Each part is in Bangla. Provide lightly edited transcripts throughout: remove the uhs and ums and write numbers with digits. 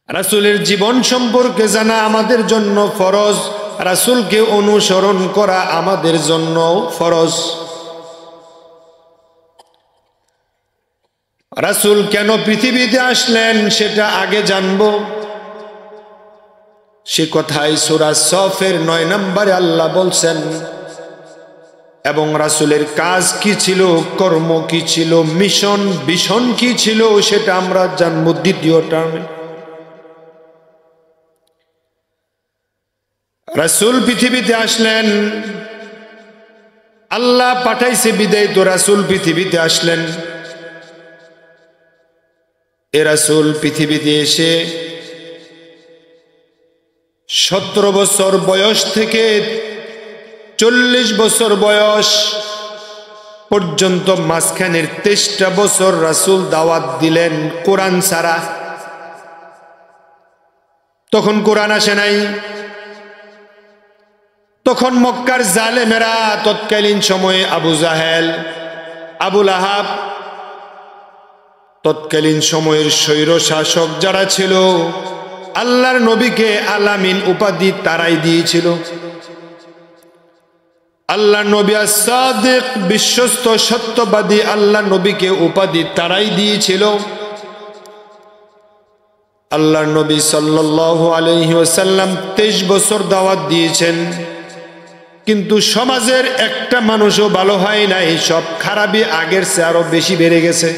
রাসূলের জীবন সম্পর্কে জানা আমাদের জন্য ফরজ, রাসূলকে অনুসরণ করা আমাদের জন্য ফরজ। রাসূল কেন পৃথিবীতে আসলেন সেটা আগে জানব। সে কথাই সূরা সফের 9 নম্বরে আল্লাহ বলছেন, এবং রাসূলের কাজ কি ছিল, কর্ম কি ছিল, মিশন ভিশন কি ছিল সেটা আমরা জানব দ্বিতীয় টার্মে। রাসূল পৃথিবীতে আসলেন, আল্লাহ পাঠাইছে বিদায় তো রাসূল পৃথিবীতে আসলেন। এ রাসূল পৃথিবীতে এসে 17 বছর বয়স থেকে 40 বছর বয়স পর্যন্ত মাঝখানের 23টা বছর রাসূল দাওয়াত দিলেন কোরআন ছাড়া। তখন কোরআন আসে নাই, তখন মক্কার জালেমেরা, তৎকালীন সময়ে আবু জাহেল, আবু লাহাব, তৎকালীন সময়ের স্বৈর শাসক যারা ছিল, আল্লাহর নবীকে আলামিন উপাধি তারাই দিয়েছিল। আল্লাহ নবী as-সাদিক, বিশ্বস্ত সত্যবাদী আল্লাহ নবীকে উপাধি তারাই দিয়েছিল। আল্লাহ নবী সাল্লাল্লাহু আলাইহি ওয়াসাল্লাম 23 বছর দাওয়াত দিয়েছেন, কিন্তু সমাজের একটা মানুষও ভালো হয় নাই, সব খারাপই আগের চেয়ে আরো বেশি বেড়ে গেছে।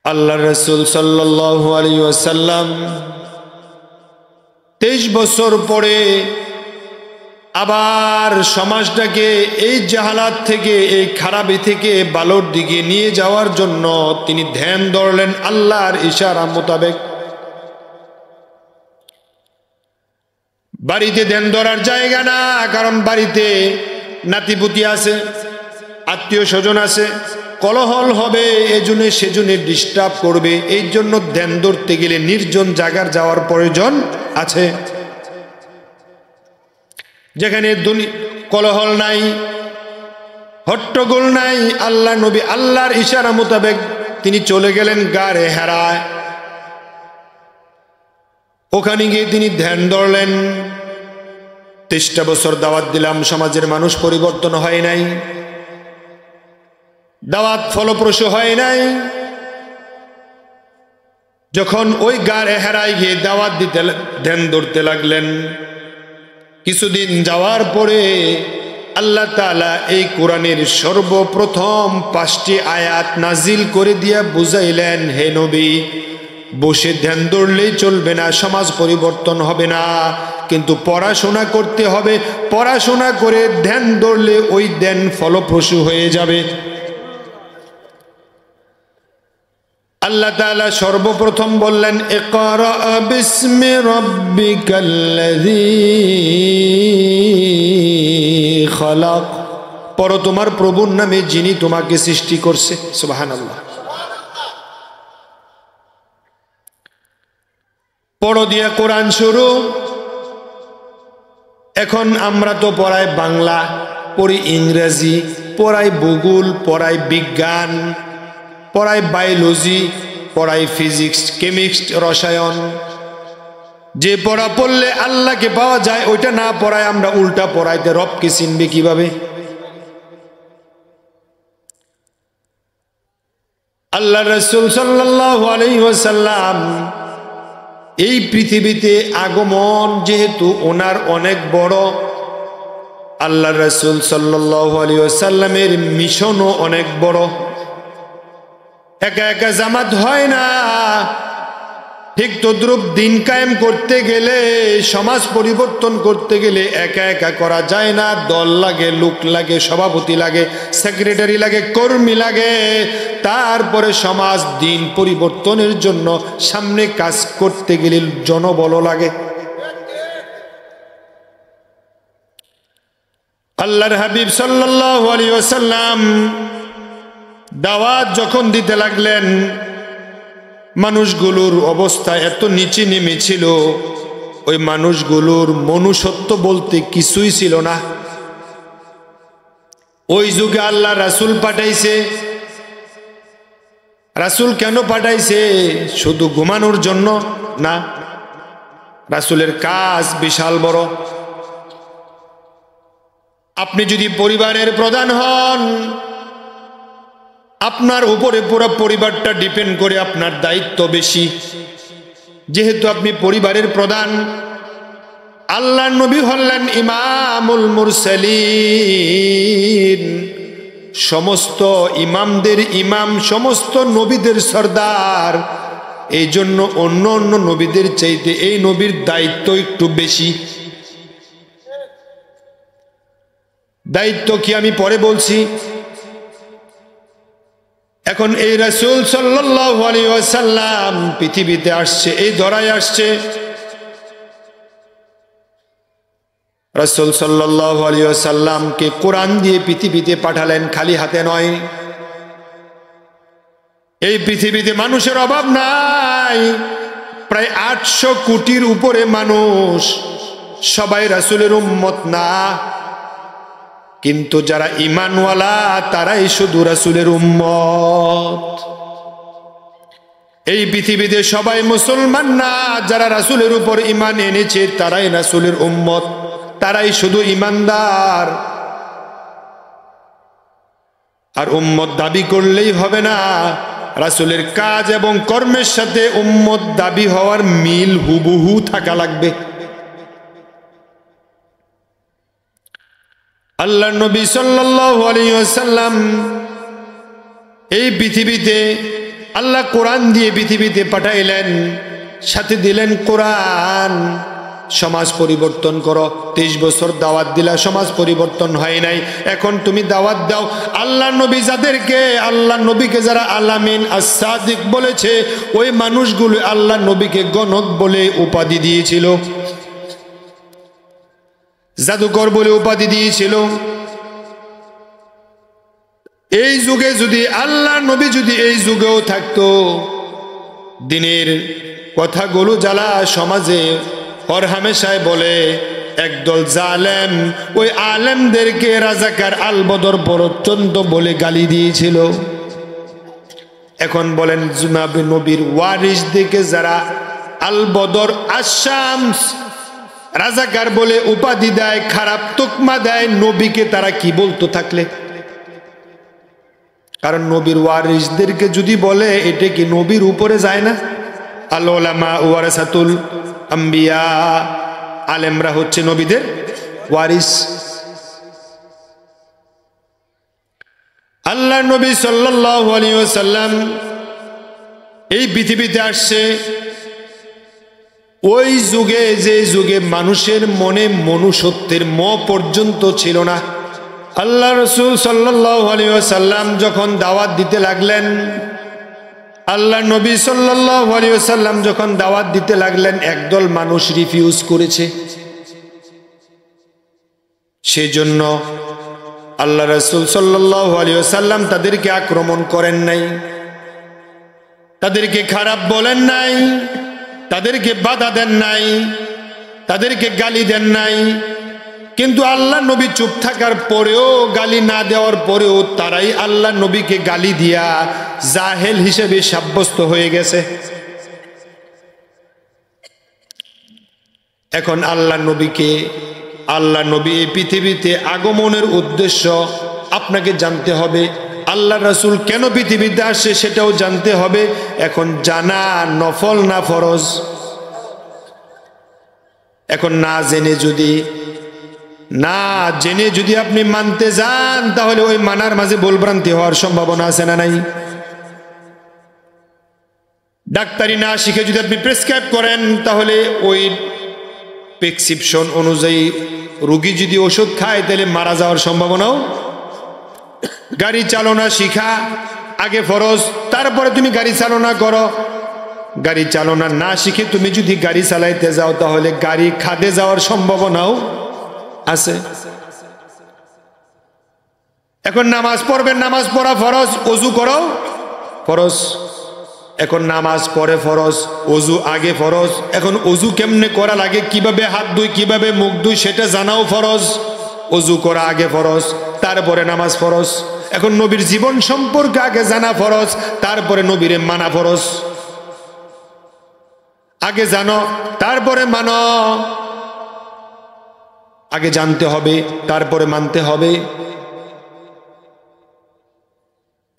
আল্লাহ রাসূল সাল্লাল্লাহু আলাইহি ওয়াসাল্লাম 23 বছর পরে আবার সমাজটাকে এই জাহালাত থেকে, এই খারাপি থেকে ভালোর দিকে নিয়ে যাওয়ার জন্য তিনি ধ্যান ধরলেন আল্লাহর ইশারা মোতাবেক। বাড়িতে ধ্যান ধরার জায়গা না, কারণ বাড়িতে নাতিপুতি আছে, আত্মীয় স্বজন আছে, কলহল হবে, এজন্য সেজন্য ডিস্টার্ব করবে। এই জন্য ধ্যান ধরতে গেলে নির্জন জায়গার যাওয়ার প্রয়োজন আছে, যেখানে কলহল নাই, হট্টগোল নাই। আল্লাহ নবী আল্লাহর ইশারা মোতাবেক তিনি চলে গেলেন গারে হেরায়। ওখানে গিয়ে তিনি ধ্যান ধরলেন। 23টা বছর দাওয়াত দিলাম, সমাজের মানুষ পরিবর্তন হয় নাই, দাওয়াত ফলপ্রসূ হয় নাই। যখন ওই গারে হেরায় গিয়ে দাওয়াত দিতে ধ্যান ধরতে লাগলেন, কিছুদিন যাওয়ার পরে আল্লাহ তাআলা এই কোরআনের সর্বপ্রথম 5টি আয়াত নাজিল করে দিয়া বুঝাইলেন, হে নবী, বসে ধ্যান ধরলেই চলবে না, সমাজ পরিবর্তন হবে না, কিন্তু পড়াশোনা করতে হবে। পড়াশোনা করে ধ্যান ধরলে ওই ধ্যান ফলপ্রসূ হয়ে যাবে। আল্লাহ তাআলা সর্বপ্রথম বললেন, ইকরা বিসমি রাব্বিকাল্লাযী খালাক, পড়ো তোমার প্রভুর নামে যিনি তোমাকে সৃষ্টি করছে। সুবহানাল্লাহ। পড়ো দিয়া কোরআন শুরু। এখন আমরা তো পড়াই বাংলা, পড়ি ইংরেজি, পড়াই ভূগোল, পড়াই বিজ্ঞান, পড়াই বায়োলজি, পড়াই ফিজিক্স, কেমিস্ট্রি, রসায়ন। যে পড়া পড়লে আল্লাহকে পাওয়া যায় ওইটা না পড়ায় আমরা উল্টা পড়াইতে রবকে চিনবে কিভাবে? আল্লাহ রাসূল সাল্লাল্লাহু আলাইহি ওয়াসাল্লাম এই পৃথিবীতে আগমন যেহেতু ওনার অনেক বড়, আল্লাহ রাসূল সাল্লাল্লাহু আলাইহি ওয়াসাল্লামের মিশনও অনেক বড়। একা একা জামাত হয় না, ঠিক তদ্রুপ দিন কায়েম করতে গেলে, সমাজ পরিবর্তন করতে গেলে একা একা করা যায় না। দল লাগে, লোক লাগে, সভাপতি লাগে, সেক্রেটারি লাগে, কর্মী লাগে, তারপরে সমাজ দিন পরিবর্তনের জন্য সামনে কাজ করতে গেলে জনবল লাগে। আল্লাহর হাবিব সাল্লাল্লাহু আলাইহি ওয়াসাল্লাম দাওয়াত যখন দিতে লাগলেন, মানুষগুলোর অবস্থা এত নিচে নেমেছিল, ওই মানুষগুলোর মনুষ্যত্ব বলতে কিছুই ছিল না। ওই যুগে আল্লাহ রাসূল পাঠাইছে, রাসূল কেন পাঠাইছে? শুধু ঘুমানোর জন্য না, রাসূলের কাজ বিশাল বড়। আপনি যদি পরিবারের প্রধান হন, আপনার উপরে পুরো পরিবারটা ডিপেন্ড করে, আপনার দায়িত্ব বেশি। যেহেতু আপনি পরিবারের প্রধান, আল্লাহর নবী হলেন ইমামুল মুরসালিন, সমস্ত ইমামদের ইমাম, সমস্ত নবীদের সর্দার। এই জন্য অন্য অন্য নবীদের চাইতে এই নবীর দায়িত্ব একটু বেশি। দায়িত্ব কি আমি পরে বলছি। এখন এই রাসূল সাল্লাল্লাহু আলাইহি ওয়াসাল্লাম পৃথিবীতে আসছে, এই ধরায় আসছে। রাসূল সাল্লাল্লাহু আলাইহি ওয়াসাল্লামকে কোরআন দিয়ে পৃথিবীতে পাঠালেন, খালি হাতে নয়। এই পৃথিবীতে মানুষের অভাব নাই, প্রায় 800 কোটির উপরে মানুষ, সবাই রাসূলের উম্মত না, কিন্তু যারা ঈমানওয়ালা তারাই শুধু রাসূলের উম্মত। এই পৃথিবীতে সবাই মুসলমান না, যারা রাসূলের উপর ঈমান এনেছে তারাই রাসূলের উম্মত, তারাই শুধু ঈমানদার। আর উম্মত দাবি করলেই হবে না, রাসূলের কাজ এবং কর্মের সাথে উম্মত দাবি হওয়ার মিল হুবহু থাকা লাগবে। আল্লাহর নবী সাল্লাল্লাহু আলাইহি ওয়াসাল্লাম এই পৃথিবীতে আল্লাহ কোরআন দিয়ে পৃথিবীতে পাঠাইলেন, সাথে দিলেন কোরআন। সমাজ পরিবর্তন করো। 23 বছর দাওয়াত দিলা, সমাজ পরিবর্তন হয় নাই। এখন তুমি দাওয়াত দাও। আল্লাহ নবী যাদেরকে, আল্লাহ নবীকে যারা আলামিন as-সাদিক বলেছে, ওই মানুষগুলো আল্লাহ নবীকে গণক বলে উপাধি দিয়েছিল, জাদুকর বলে উপাধি দিয়েছিল। এই যুগে যদি আল্লাহ নবী যদি এই যুগেও থাকতো, দিনের কথাগুলো যারা সমাজে और हमेशाय বলে একদল জালেম ওই আলেমদেরকে রাজাকার আল বদর পরচন্দ বলে গালি দিয়েছিল। এখন বলেন জুনাবে নবীর ওয়ারিসদেরকে যারা আল বদর আশ-শামস রাজাকার বলে উপাধি দেয়, খারাপ তুকমা দেয়, নবীকে তারা কি বলতো থাকলে? কারণ নবীর ওয়ারিসদেরকে যদি বলে, এটা কি নবীর উপরে যায় না? আল উলামা ওয়ারাসাতুল আম্বিয়া, আলেমরা হচ্ছে নবীদের ওয়ারিস। আল্লাহ নবী সাল্লাল্লাহু আলাইহি ওয়াসাল্লাম এই পৃথিবীতে আসছে ওই যুগে, যে যুগে মানুষের মনে মনুষ্যত্বের পর্যন্ত ছিল না। আল্লাহ রাসূল সাল্লাল্লাহু আলাইহি ওয়াসাল্লাম যখন দাওয়াত দিতে লাগলেন, আল্লাহ নবী সাল্লাল্লাহু আলাইহি ওয়াসাল্লাম যখন দাওয়াত দিতে লাগলেন, একদল মানুষ রিফিউজ করেছে। সেজন্য আল্লাহ রাসূল সাল্লাল্লাহু আলাইহি ওয়াসাল্লাম তাদেরকে আক্রমণ করেন নাই, তাদেরকে খারাপ বলেন নাই, তাদেরকে বাধা দেন নাই, তাদেরকে গালি দেন নাই। কিন্তু আল্লাহ নবী চুপ থাকার পরেও, গালি না দেওয়ার পরেও তারাই আল্লাহ নবীকে গালি দিয়া জাহেল হিসেবে সাব্যস্ত হয়ে গেছে। এখন আল্লাহ নবী এই পৃথিবীতে আগমনের উদ্দেশ্য আপনাকে জানতে হবে। আল্লাহ রাসূল কেন পৃথিবীতে আসে সেটাও জানতে হবে। এখন জানা নফল না ফরজ? এখন না জেনে যদি আপনি মানতে যান, তাহলে ওই মানার মাঝে ভুলভ্রান্তি হওয়ার সম্ভাবনা আছে না নাই? ডাক্তারি না শিখে যদি আপনি প্রেসক্রাইব করেন, তাহলে ওই প্রেসক্রিপশন অনুযায়ী রোগী যদি ওষুধ খায়, তাহলে মারা যাওয়ার সম্ভাবনাও। গাড়ি চালনা শিখা আগে ফরজ, তারপরে তুমি গাড়ি চালনা করো। গাড়ি চালনা না শিখে তুমি যদি গাড়ি চালাইতে যাও, তাহলে গাড়ি খাদে যাওয়ার সম্ভাবনাও আছে। এখন নামাজ পড়বেন, নামাজ পড়া ফরজ, ওযু করো ফরজ। এখন নামাজ পড়ে ফরজ, ওযু আগে ফরজ। এখন ওযু কেমনে করা লাগে, কিভাবে হাত ধুই, কিভাবে মুখ ধুই, সেটা জানাও ফরজ। ওযু করা আগে ফরজ, তারপরে নামাজ ফরজ। এখন নবীর জীবন সম্পর্কে আগে জানা ফরজ, তারপরে নবীরে মানা ফরজ। আগে জানো তারপরে মানো, আগে জানতে হবে তারপরে মানতে হবে।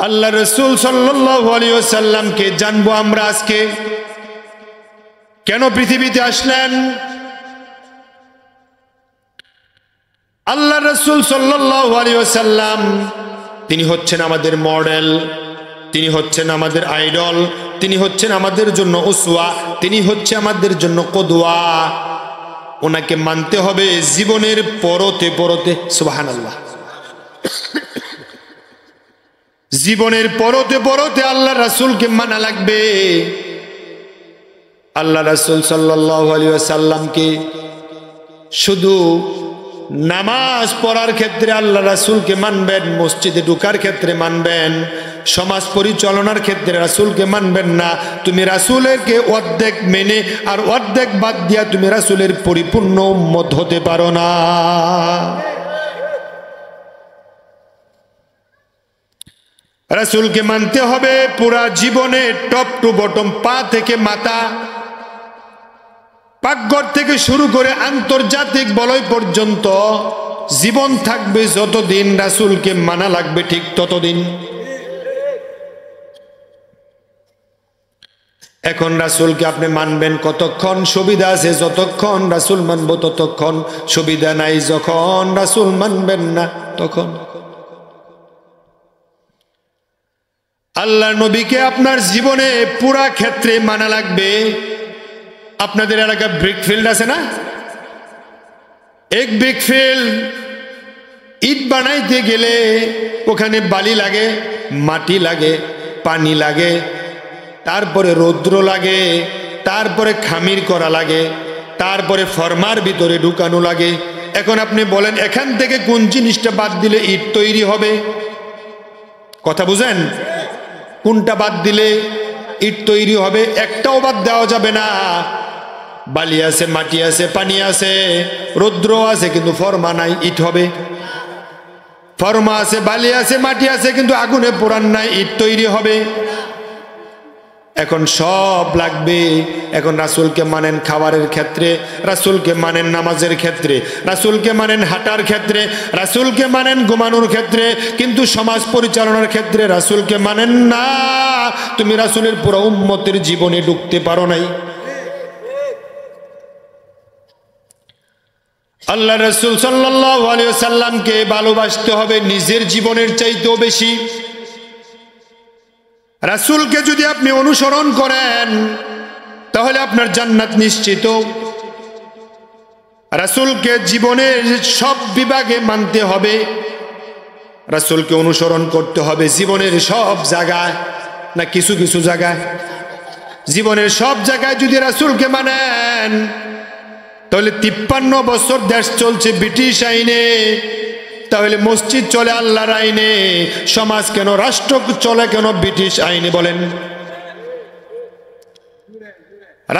আল্লাহ রাসূল সাল্লাল্লাহু আলাইহি ওয়াসাল্লামকে জানবো আমরা আজকে। কেন পৃথিবীতে আসলেন? আল্লাহ রাসূল সাল্লাল্লাহু আলাইহি ওয়াসাল্লাম তিনি হচ্ছেন আমাদের মডেল, তিনি হচ্ছেন আমাদের আইডল, তিনি হচ্ছেন আমাদের জন্য উসওয়া, তিনি হচ্ছে আমাদের জন্য কদওয়া। ওনাকে মানতে হবে জীবনের পরতে পরতে। সুবহানাল্লাহ। জীবনের পরতে পরতে আল্লাহ রাসূলকে মানা লাগবে। আল্লাহ রাসূল সাল্লাল্লাহু আলাইহি ওয়াসাল্লামকে শুধু নামাজ পড়ার ক্ষেত্রে আল্লাহ রাসূলকে মানবেন, মসজিদে ঢোকার ক্ষেত্রে মানবেন, সমাজ পরিচালনার ক্ষেত্রে রাসূলকে মানবেন না। তুমি রাসূলকে অর্ধেক মেনে আর অর্ধেক বাদ দিয়া তুমি রাসূলের পরিপূর্ণ উম্মত হতে পারো না। রাসূলকে মানতে হবে পুরা জীবনে, টপ টু বটম, পা থেকে মাথা, পাকঘর থেকে শুরু করে আন্তর্জাতিক বলয় পর্যন্ত জীবন থাকবে যতদিন রাসূলকে মানা লাগবে ঠিক ততদিন। এখন রাসূলকে আপনি মানবেন কতক্ষণ? সুবিধা আছে যতক্ষণ রাসূল মানবো ততক্ষণ, সুবিধা নাই যখন রাসূল মানবেন না তখন। আল্লাহ নবীকে আপনার জীবনে পুরা ক্ষেত্রে মানা লাগবে। আপনাদের এলাকায় ব্রিকফিল্ড আছে না? এক ব্রিকফিল্ড ইট বানাইতে গেলে ওখানে বালি লাগে, মাটি লাগে, পানি লাগে, তারপরে রৌদ্র লাগে, তারপরে খামির করা লাগে, তারপরে ফর্মার ভিতরে ঢুকানো লাগে। এখন আপনি বলেন এখান থেকে কোন জিনিসটা বাদ দিলে ইট তৈরি হবে? কথা বুঝেন? কোনটা বাদ দিলে ইট তৈরি হবে? একটাও বাদ দেওয়া যাবে না। বালি আছে, মাটি আছে, পানি আছে, রৌদ্র আছে, কিন্তু ফর্মা নাই, ইট হবে? ফর্মা আছে, বালি আছে, মাটি আছে, কিন্তু আগুনে পোড়ান নাই, ইট তৈরি হবে? এখন সব লাগবে। এখন রাসূলকে মানেন খাবারের ক্ষেত্রে, রাসূলকে মানেন নামাজের ক্ষেত্রে, রাসূলকে মানেন হাঁটার ক্ষেত্রে, রাসূলকে মানেন ঘুমানোর ক্ষেত্রে, কিন্তু সমাজ পরিচালনার ক্ষেত্রে রাসূলকে মানেন না। তুমি রাসূলের পুরো উম্মতের জীবনে ঢুকতে পারো নাই। আল্লাহ রাসূল সাল্লাল্লাহু আলাইহি ওয়াসাল্লামকে ভালোবাসতে হবে নিজের জীবনের চাইতেও বেশি। রাসূলকে যদি আপনি অনুসরণ করেন তাহলে আপনার জান্নাত নিশ্চিত। রাসূলকে জীবনের সব বিভাগে মানতে হবে, রাসূলকে অনুসরণ করতে হবে জীবনের সব জায়গায়, না কিছু কিছু জায়গায়? জীবনের সব জায়গায় যদি রাসূলকে মানেন তাহলে 53 বছর দেশ চলছে ব্রিটিশ আইনে, তাহলে মসজিদ চলে আল্লাহর আইনে, সমাজ কেন, রাষ্ট্র চলে কেন ব্রিটিশ আইনে? বলেন।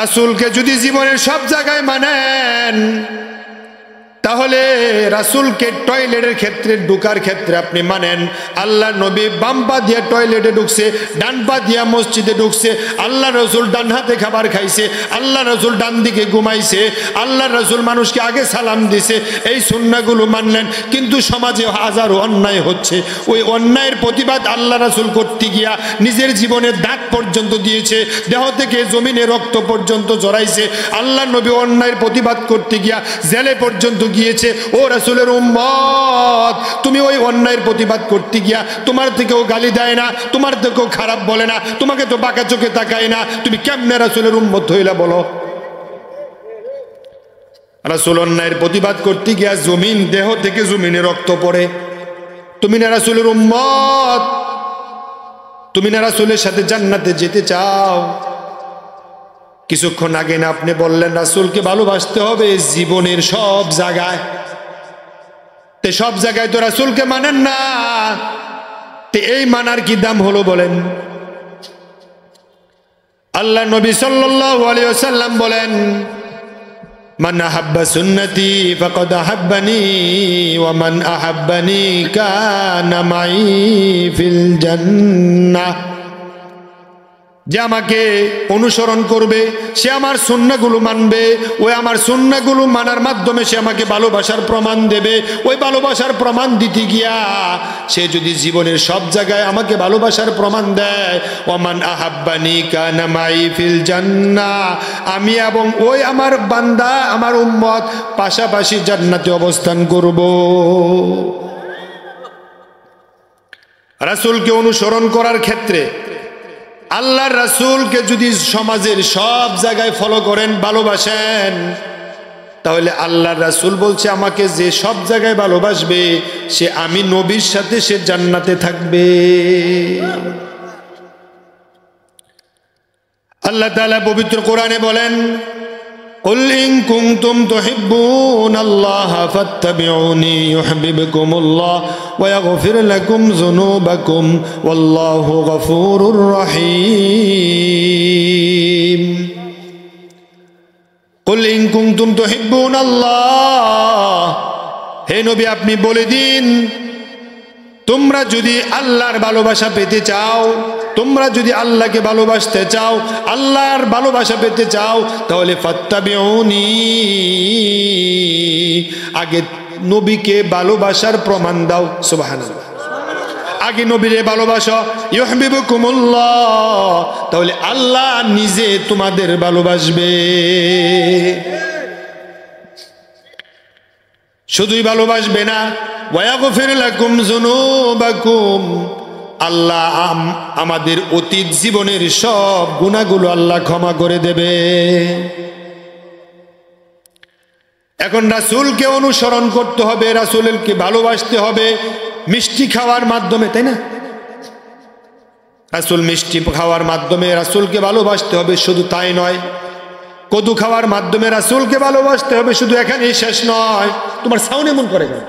রাসূলকে যদি জীবনের সব জায়গায় মানেন তাহলে রাসূলকে টয়লেটের ক্ষেত্রে ঢোকার ক্ষেত্রে আপনি মানেন। আল্লাহ নবী বাম পা দিয়ে টয়লেটে ঢুকছে, ডান পা দিয়া মসজিদে ঢুকছে। আল্লাহ রাসূল ডান হাতে খাবার খাইছে, আল্লাহ রাসূল ডান দিকে ঘুমাইছে, আল্লাহ রাসূল মানুষকে আগে সালাম দিছে। এই সুন্নাহগুলো মানলেন, কিন্তু সমাজে হাজারো অন্যায় হচ্ছে। ওই অন্যায়ের প্রতিবাদ আল্লাহ রাসূল করতে গিয়া নিজের জীবনের দাগ পর্যন্ত দিয়েছে, দেহ থেকে জমিনে রক্ত পর্যন্ত জড়াইছে। আল্লাহ নবী অন্যায়ের প্রতিবাদ করতে গিয়া জেলে পর্যন্ত গিয়েছে। ও রাসূলের উম্মত, তুমি ওই অন্যায়ের প্রতিবাদ করতে গিয়া তোমার থেকেও গালি দেয় না, তোমার থেকেও খারাপ বলে না, তোমাকে তো বাঁকা চোখে তাকায় না, তুমি কেমনে রাসূলের উম্মত হইলা বলো? রাসূল অন্যায়ের প্রতিবাদ করতে গিয়া জমিন, দেহ থেকে জমিনে রক্ত পড়ে। তুমি না রাসূলের উম্মত? তুমি না রাসূলের সাথে জান্নাতে যেতে চাও? কিছুক্ষণ আগে না আপনি বললেন রাসূলকে ভালোবাসতে হবে জীবনের সব জায়গায়। তে সব জায়গায় তো রাসূলকে মানেন না, তে এই মানার কি দাম হলো বলেন? আল্লাহ নবী সাল্লাল্লাহু আলাইহি ওয়াসাল্লাম বলেন, মান আহাব্বা সুন্নতি ফাকাদ আহাব্বানি ওয়া মান আহাব্বানি কানা মাই ফিল জান্নাহ। যে আমাকে অনুসরণ করবে সে আমার সুন্নাহগুলো মানবে, ওই আমার সুন্নাহগুলো মানার মাধ্যমে সে আমাকে ভালোবাসার প্রমাণ দেবে। ওই ভালোবাসার প্রমাণ দিতে গিয়া সে যদি জীবনের সব জায়গায় আমাকে ভালোবাসার প্রমাণ দেয়, ওমান আহাব্বানি কানা মাই ফিল জান্নাহ, আমি এবং ওই আমার বান্দা আমার উম্মত পাশাপাশি জান্নাতে অবস্থান করব। রাসূলকে অনুসরণ করার ক্ষেত্রে আল্লাহর রাসূলকে যদি সমাজের সব জায়গায় ফলো করেন, ভালোবাসেন, তাহলে আল্লাহর রাসূল বলছে আমাকে যে সব জায়গায় ভালোবাসবে সে আমি নবীর সাথে সে জান্নাতে থাকবে। আল্লাহ তাআলা পবিত্র কোরআনে বলেন, কুল ইন কুনতুম তুহিব্বুনাল্লাহা ফাত্তাবিউনি ইউহিব্বুকুমুল্লাহ ওয়া ইয়াগফির লাকুম যুনুবাকুম ওয়াল্লাহু গফুরুর রহিম। কুল ইন কুনতুম তুহিব্বুনাল্লাহ, হে নবী আপনি বলে দিন, তোমরা যদি আল্লাহর ভালোবাসা পেতে চাও, তোমরা যদি আল্লাহকে ভালোবাসতে চাও, আল্লাহর ভালোবাসা পেতে চাও, তাহলে ফাত্তাবিউনি, আগে নবীকে ভালোবাসার প্রমাণ দাও। সুবহানাল্লাহ। আগে নবীরে ভালোবাসো, ইউহিব্বুকুমুল্লাহ, তাহলে আল্লাহ নিজে তোমাদের ভালোবাসবে। শুধুই ভালোবাসবে না, ওয়া ইয়াগফির লাকুম যুনুবাকুম, আল্লাহ আমাদের অতীত জীবনের সব গুনাহগুলো আল্লাহ ক্ষমা করে দেবে। এখন রাসূলকে অনুসরণ করতে হবে, রাসূলকে ভালোবাসতে হবে মিষ্টি খাওয়ার মাধ্যমে, তাই না? রাসূল মিষ্টি খাওয়ার মাধ্যমে রাসূলকে ভালোবাসতে হবে, শুধু তাই নয়, কদু খাওয়ার মাধ্যমে রাসূলকে ভালোবাসতে হবে, শুধু এখানেই শেষ নয়। তোমার সাউন্ড এমন করে কেন?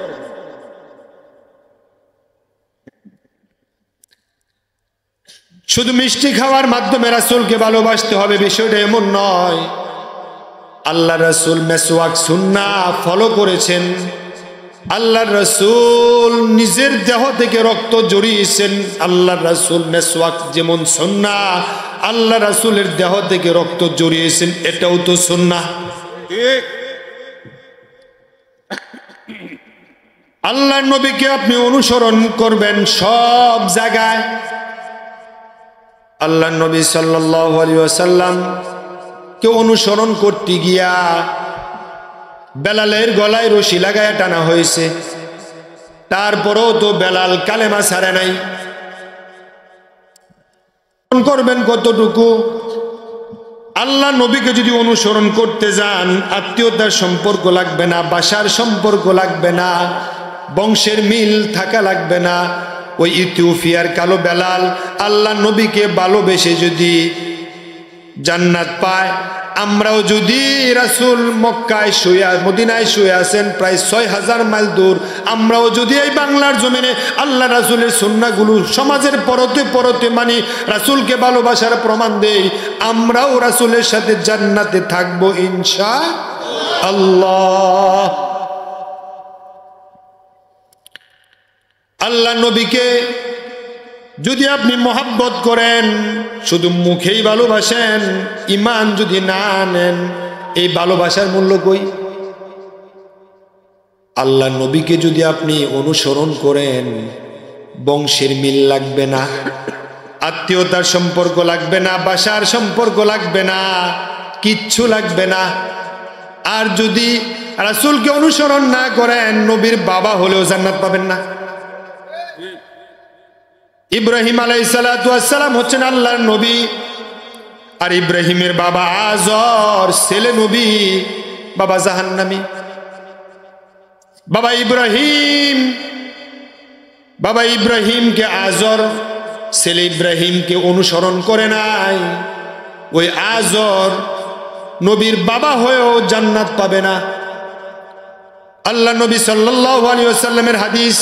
শুধু মিষ্টি খাওয়ার মাধ্যমে রাসূলকে ভালোবাসতে হবে বিষয়টা এমন নয়। আল্লাহ রাসূল মেসওয়াক সুন্নাহ ফলো করেছেন, আল্লাহ রাসূল নিজের দেহ থেকে রক্ত জড়িয়েছেন। আল্লাহ রাসূল মেসওয়াক যেমন সুন্নাহ, আল্লাহ রাসূলের দেহ থেকে রক্ত জড়িয়েছেন, এটাও তো সুন্নাহ। আল্লাহর নবীকে আপনি অনুসরণ করবেন সব জায়গায়। আল্লাহর নবী সাল্লাল্লাহু আলাইহি ওয়াসাল্লাম কে অনুসরণ করতে গিয়া বেলালের গলায় রশি লাগায় টানা হয়েছে, তারপরেও তো বেলাল কালেমা ছাড়ে নাই। করবেন কতটুকু? আল্লাহ নবীকে যদি অনুসরণ করতে যান, আত্মীয়তার সম্পর্ক লাগবে না, বাসার সম্পর্ক লাগবে না, বংশের মিল থাকা লাগবে না। ওই ইথিওপিয়ার কালো বেলাল আল্লাহ নবীকে ভালোবেসে যদি জান্নাত পায়, আমরাও যদি রাসূল মক্কায় শুয়ে মদিনায় শুয়ে আছেন প্রায় ৬০০০ মাইল দূর, আমরাও যদি এই বাংলার জমিনে আল্লাহ রাসূলের সুন্নাহগুলো সমাজের পরতে পরতে মানি, রাসূলকে ভালোবাসার প্রমাণ দেই, আমরাও রাসূলের সাথে জান্নাতে থাকবো ইনশাআল্লাহ। আল্লাহ নবীকে যদি আপনি মহব্বত করেন, শুধু মুখেই ভালোবাসেন, ঈমান যদি না আনেন, এই ভালোবাসার মূল্য কই? আল্লাহ নবীকে যদি আপনি অনুসরণ করেন, বংশের মিল লাগবে না, আত্মীয়তার সম্পর্ক লাগবে না, বাসার সম্পর্ক লাগবে না, কিচ্ছু লাগবে না। আর যদি রাসূলকে অনুসরণ না করেন, নবীর বাবা হলেও জান্নাত পাবেন না। ইব্রাহিম আলাইহিস সালাতু ওয়াস সালাম হচ্ছেন আল্লাহর নবী, আর ইব্রাহিমের বাবা আজর ছেলে নবী, বাবা জাহান্নামী। বাবা ইব্রাহিমকে আজর ছেলে ইব্রাহিমকে অনুসরণ করে নাই, ওই আজর নবীর বাবা হয়েও জান্নাত পাবে না। আল্লাহ নবী সাল্লাল্লাহু আলাইহি ওয়াসাল্লামের হাদিস,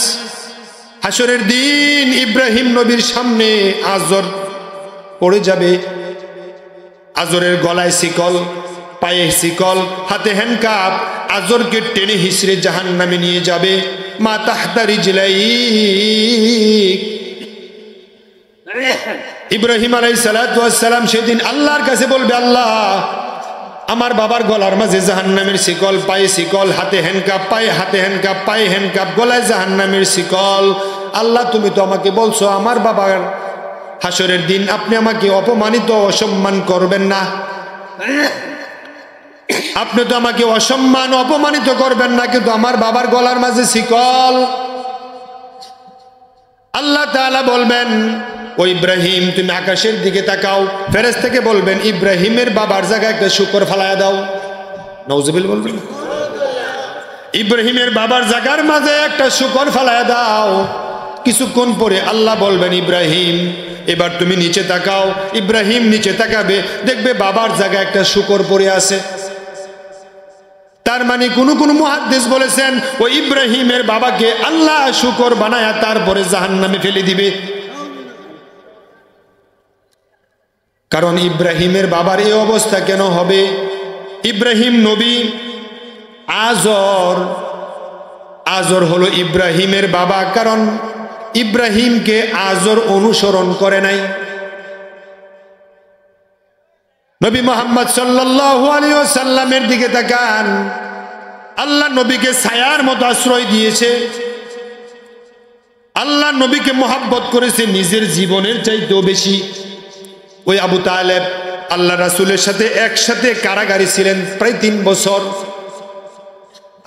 হাসরের দিন ইব্রাহিম নবীর সামনে আজর পড়ে যাবে, আজরের গলায় শিকল, পায়ে শিকল, হাতে হ্যান্ডকাপ, আজরকে টেনে হিসড়ে জাহান্নামে নিয়ে যাবে। মা তাহতা রিজলাইক। ইব্রাহিম আলাইহিস সালাতু ওয়াস সালাম সেদিন আল্লাহর কাছে বলবে, আল্লাহ আমার বাবার গলার মাঝে জাহান্নামের শিকল, পায়ে শিকল, হাতে হ্যান্ডকাপ, পায়ে হাতে হ্যান্ডকাপ, পায়ে হ্যান্ডকাপ, গলায় জাহান্নামের শিকল। আল্লাহ তুমি তো আমাকে বলছো আমার বাবার হাসরের দিন আপনি আমাকে অপমানিত অসম্মান করবেন না, আপনি তো আমাকে অসম্মান অপমানিত করবেন না, কিন্তু আমার বাবার গলার মাঝে শিকল। আল্লাহ তাআলা বলবেন, ও ইব্রাহিম তুমি আকাশের দিকে তাকাও। ফেরেশতাকে বলবেন ইব্রাহিমের বাবার জায়গায় একটা শুকর ফালায়া দাও। নাউজুবিল্লাহ বলবেন, ইব্রাহিমের বাবার জায়গার মাঝে একটা শুকর ফালায়া দাও। কিছুক্ষণ পরে আল্লাহ বলবেন ইব্রাহিম এবার তুমি নিচে তাকাও। ইব্রাহিম নিচে তাকাবে, দেখবে বাবার জায়গায় একটা শুকর পড়ে আছে। তার মানে কোন কোন মুহাদ্দিস বলেছেন ও ইব্রাহিমের বাবাকে আল্লাহ শুকর বানায়া তারপরে জাহান্নামে ফেলে দিবে। কারণ ইব্রাহিমের বাবার এই অবস্থা কেন হবে? ইব্রাহিম নবী, আজর হলো ইব্রাহিমের বাবা, কারণ ইব্রাহিমকে আজর অনুসরণ করে নাই। নবী মুহাম্মদ সাল্লাল্লাহু আলাইহি ওয়াসাল্লামের দিকে তাকান, আল্লাহ নবীকে ছায়ার মতো আশ্রয় দিয়েছে। আল্লাহ নবীকে মোহাব্বত করেছে নিজের জীবনের চাইতেও বেশি। ওই আবু তালেব আল্লাহ রাসূলের সাথে একসাথে কারাগারে ছিলেন প্রায় 3 বছর।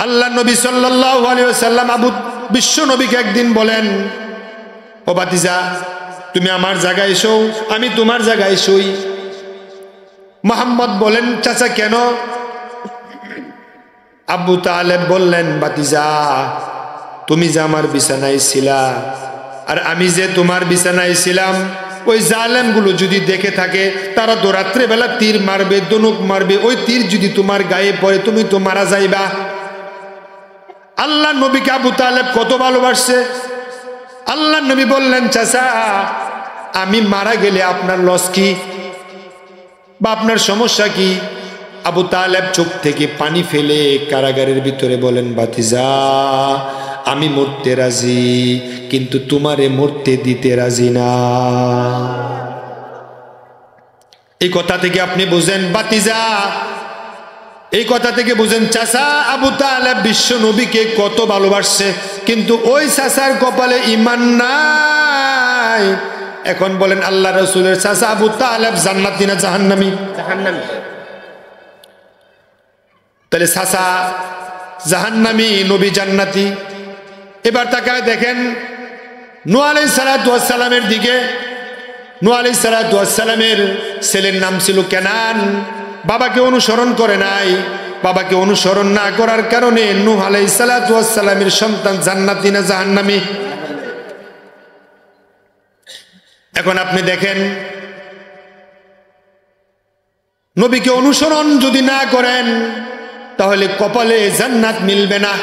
আল্লাহ নবী সাল্লাল্লাহু আলাইহি ওয়াসাল্লাম বিশ্ব নবীকে একদিন বলেন, ও ভাতিজা তুমি আমার জায়গায় এসো, আমি তোমার জায়গায় শুই। মুহাম্মদ বলেন, চাচা কেন? আবু তালেব বললেন, ভাতিজা তুমি যে আমার বিছানায় ছিলা আর আমি যে তোমার বিছানায় ছিলাম, ওই জালেমগুলো যদি দেখে থাকে তারা তো রাত্রেবেলা তীর মারবে, ধনুক মারবে, ওই তীর যদি তোমার গায়ে পড়ে তুমি তো মারা যাইবা। আল্লাহ নবীকে আবু তালেব কত ভালোবাসছে। আল্লাহ নবী বললেন, চাচা আমি মারা গেলে আপনার লস কি বা আপনার সমস্যা কি? আবু তালেব চোখ থেকে পানি ফেলে কারাগারের ভিতরে বলেন, ভাতিজা আমি মরতে রাজি, কিন্তু তোমারে মরতে দিতে রাজি না। এই কথা থেকে আপনি বুঝেন ভাতিজা, এই কথা থেকে বুঝেন চাচা আবু তালেব বিশ্ব নবীকে কত ভালোবাসছে, কিন্তু ওই চাচার কপালে ঈমান নাই। এখন বলেন আল্লাহ রাসূলের চাচা আবু তালেব জান্নাতি না জাহান্নামী? জাহান্নামী। তাহলে চাচা জাহান্নামী, নবী জান্নাতি। এবার তাকায় দেখেন নূহ আলাইহিস সালাতু ওয়াস সালামের দিকে। নূহ আলাইহিস সালাতু ওয়াস সালামের ছেলের নাম ছিল কেনান। বাবাকে অনুসরণ করে নাই, বাবাকে অনুসরণ না করার কারণে নূহ আলাইহিস সালাতু ওয়াস সালামের সন্তান জান্নাতি না জাহান্নামী? এখন আপনি দেখেন নবীকে অনুসরণ যদি না করেন তাহলে কপালে জান্নাত মিলবে না।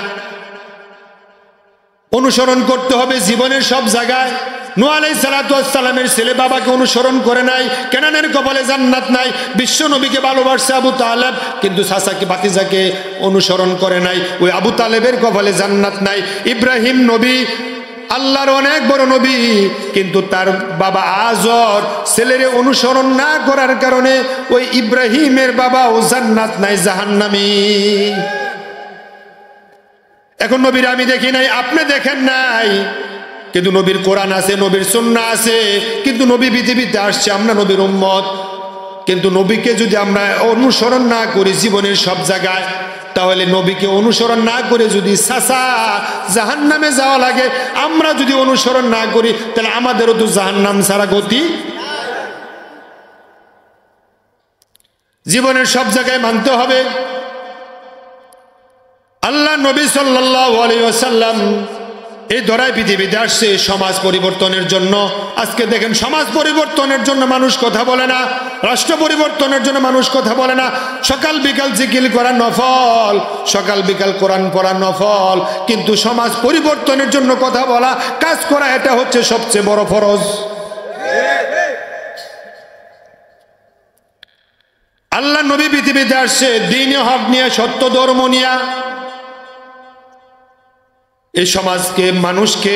অনুসরণ করতে হবে জীবনের সব জায়গায়। নূহ আলাইহিস সালাতু ওয়াস সালামের ছেলে বাবাকে অনুসরণ করে নাই, কেনানের কপালে জান্নাত নাই। বিশ্ব নবীকে ভালোবাসছে আবু তালেব, কিন্তু চাচাকে ভাতিজাকে অনুসরণ করে নাই, ওই আবু তালেবের কপালে জান্নাত নাই। ইব্রাহিম নবী আল্লাহর অনেক বড় নবী, কিন্তু তার বাবা আজর ছেলেরে অনুসরণ না করার কারণে ওই ইব্রাহিমের বাবা ও জান্নাত নাই, জাহান্নামী। এখন নবীর আমি দেখি নাই, আপনি দেখেন নাই, কিন্তু নবীর কোরআন আছে, নবীর সুন্নাহ আছে, কিন্তু নবী পৃথিবীতে আসছে, আমরা নবীর উম্মত। কিন্তু নবীকে যদি আমরা অনুসরণ না করি জীবনের সব জায়গায়, তাহলে নবীকে অনুসরণ না করে যদি চাচা জাহান্নামে যাওয়া লাগে, আমরা যদি অনুসরণ না করি তাহলে আমাদেরও তো জাহান্নাম ছাড়া গতি। জীবনের সব জায়গায় মানতে হবে। আল্লাহ নবী সাল্লাল্লাহু আলাইহি ওয়াসাল্লাম এই ধরায় পৃথিবীতে আসছে সমাজ পরিবর্তনের জন্য। আজকে দেখেন সমাজ পরিবর্তনের জন্য মানুষ কথা বলে না, রাষ্ট্র পরিবর্তনের জন্য মানুষ কথা বলে না। সকাল বিকাল জিকির করা নফল, সকাল বিকাল কোরআন পড়া নফল, কিন্তু সমাজ পরিবর্তনের জন্য কথা বলা, কাজ করা, এটা হচ্ছে সবচেয়ে বড় ফরজ। আল্লাহ নবী পৃথিবীতে আসছে দ্বীনে হক নিয়ে, সত্য ধর্ম নিয়ে। এই সমাজকে, মানুষকে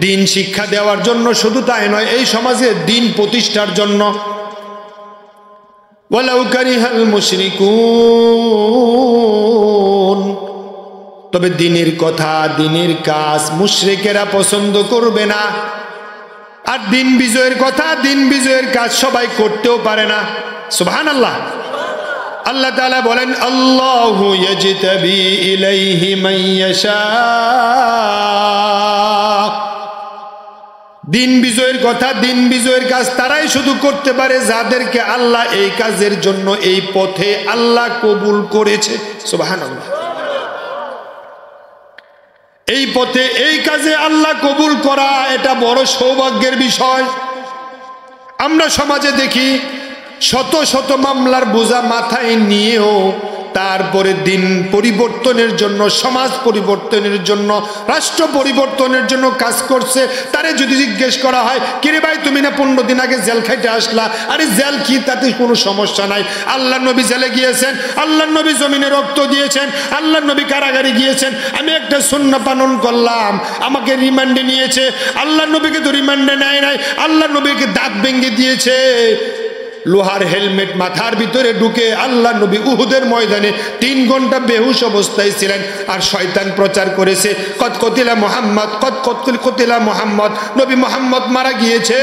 দ্বীন শিক্ষা দেওয়ার জন্য, শুধু তাই নয়, এই সমাজে দ্বীন প্রতিষ্ঠার জন্য। ওয়ালাউ কারিহাল মুশরিকুন, তবে দ্বীনের কথা, দ্বীনের কাজ মুশরিকেরা পছন্দ করবে না। আর দ্বীন বিজয়ের কথা, দ্বীন বিজয়ের কাজ সবাই করতেও পারে না। সুবহানাল্লাহ। আল্লাহ তাআলা বলেন, আল্লাহু ইয়াজতাবি ইলাইহি মান ইয়াশা। দ্বীন বিজয়ের কথা, দ্বীন বিজয়ের কাজ তারাই শুধু করতে পারে যাদেরকে আল্লাহ এই কাজের জন্য, এই পথে আল্লাহ কবুল করেছে। সুবহানাল্লাহ। এই পথে, এই কাজে আল্লাহ কবুল করা, এটা বড় সৌভাগ্যের বিষয়। আমরা সমাজে দেখি শত শত মামলার বোঝা মাথায় নিয়েও তারপরে দিন পরিবর্তনের জন্য, সমাজ পরিবর্তনের জন্য, রাষ্ট্র পরিবর্তনের জন্য কাজ করছে। তারে যদি জিজ্ঞেস করা হয়, কিরে ভাই তুমি না 15 দিন আগে জেল খাইতে আসলা, আরে জেল কি, তাতে কোনো সমস্যা নাই। আল্লাহ নবী জেলে গিয়েছেন, আল্লাহ নবী জমিনে রক্ত দিয়েছেন, আল্লাহ নবী কারাগারে গিয়েছেন। আমি একটা সুন্নাহ পালন করলাম, আমাকে রিমান্ডে নিয়েছে। আল্লাহ নবীকে তো রিমান্ডে নেয় নাই, আল্লাহ নবীকে দাঁত ভেঙে দিয়েছে। লোহার হেলমেট মাথার ভিতরে ঢুকে আল্লাহ নবী উহুদের ময়দানে 3 ঘন্টা বেহুশ অবস্থায় ছিলেন। আর শয়তান প্রচার করেছে, কত কতিলা মুহাম্মদ, কত কতিলা মুহাম্মদ, নবী মুহাম্মদ মারা গিয়েছে।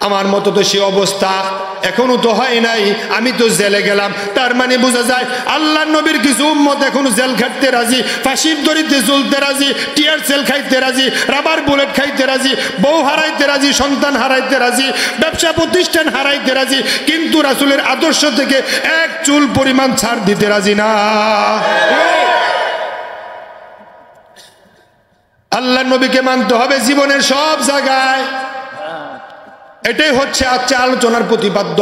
আমার মতো তো সে অবস্থা এখনো তো হয় নাই, আমি তো জেলে গেলাম। তার মানে বোঝা যায় আল্লাহ নবীর কিছু উম্মত এখনো জেল খাটতে রাজি, ফাঁসির দড়িতে ঝুলতে রাজি, টিয়ার সেল খাইতে রাজি, রাবার বুলেট খাইতে রাজি, বউ হারাইতে রাজি, সন্তান হারাইতে রাজি, ব্যবসা প্রতিষ্ঠান হারাইতে রাজি, কিন্তু রাসূলের আদর্শ থেকে এক চুল পরিমাণ ছাড় দিতে রাজি না। আল্লাহ নবীকে মানতে হবে জীবনের সব জায়গায়। এটাই হচ্ছে আজকে আলোচনার প্রতিপাদ্য।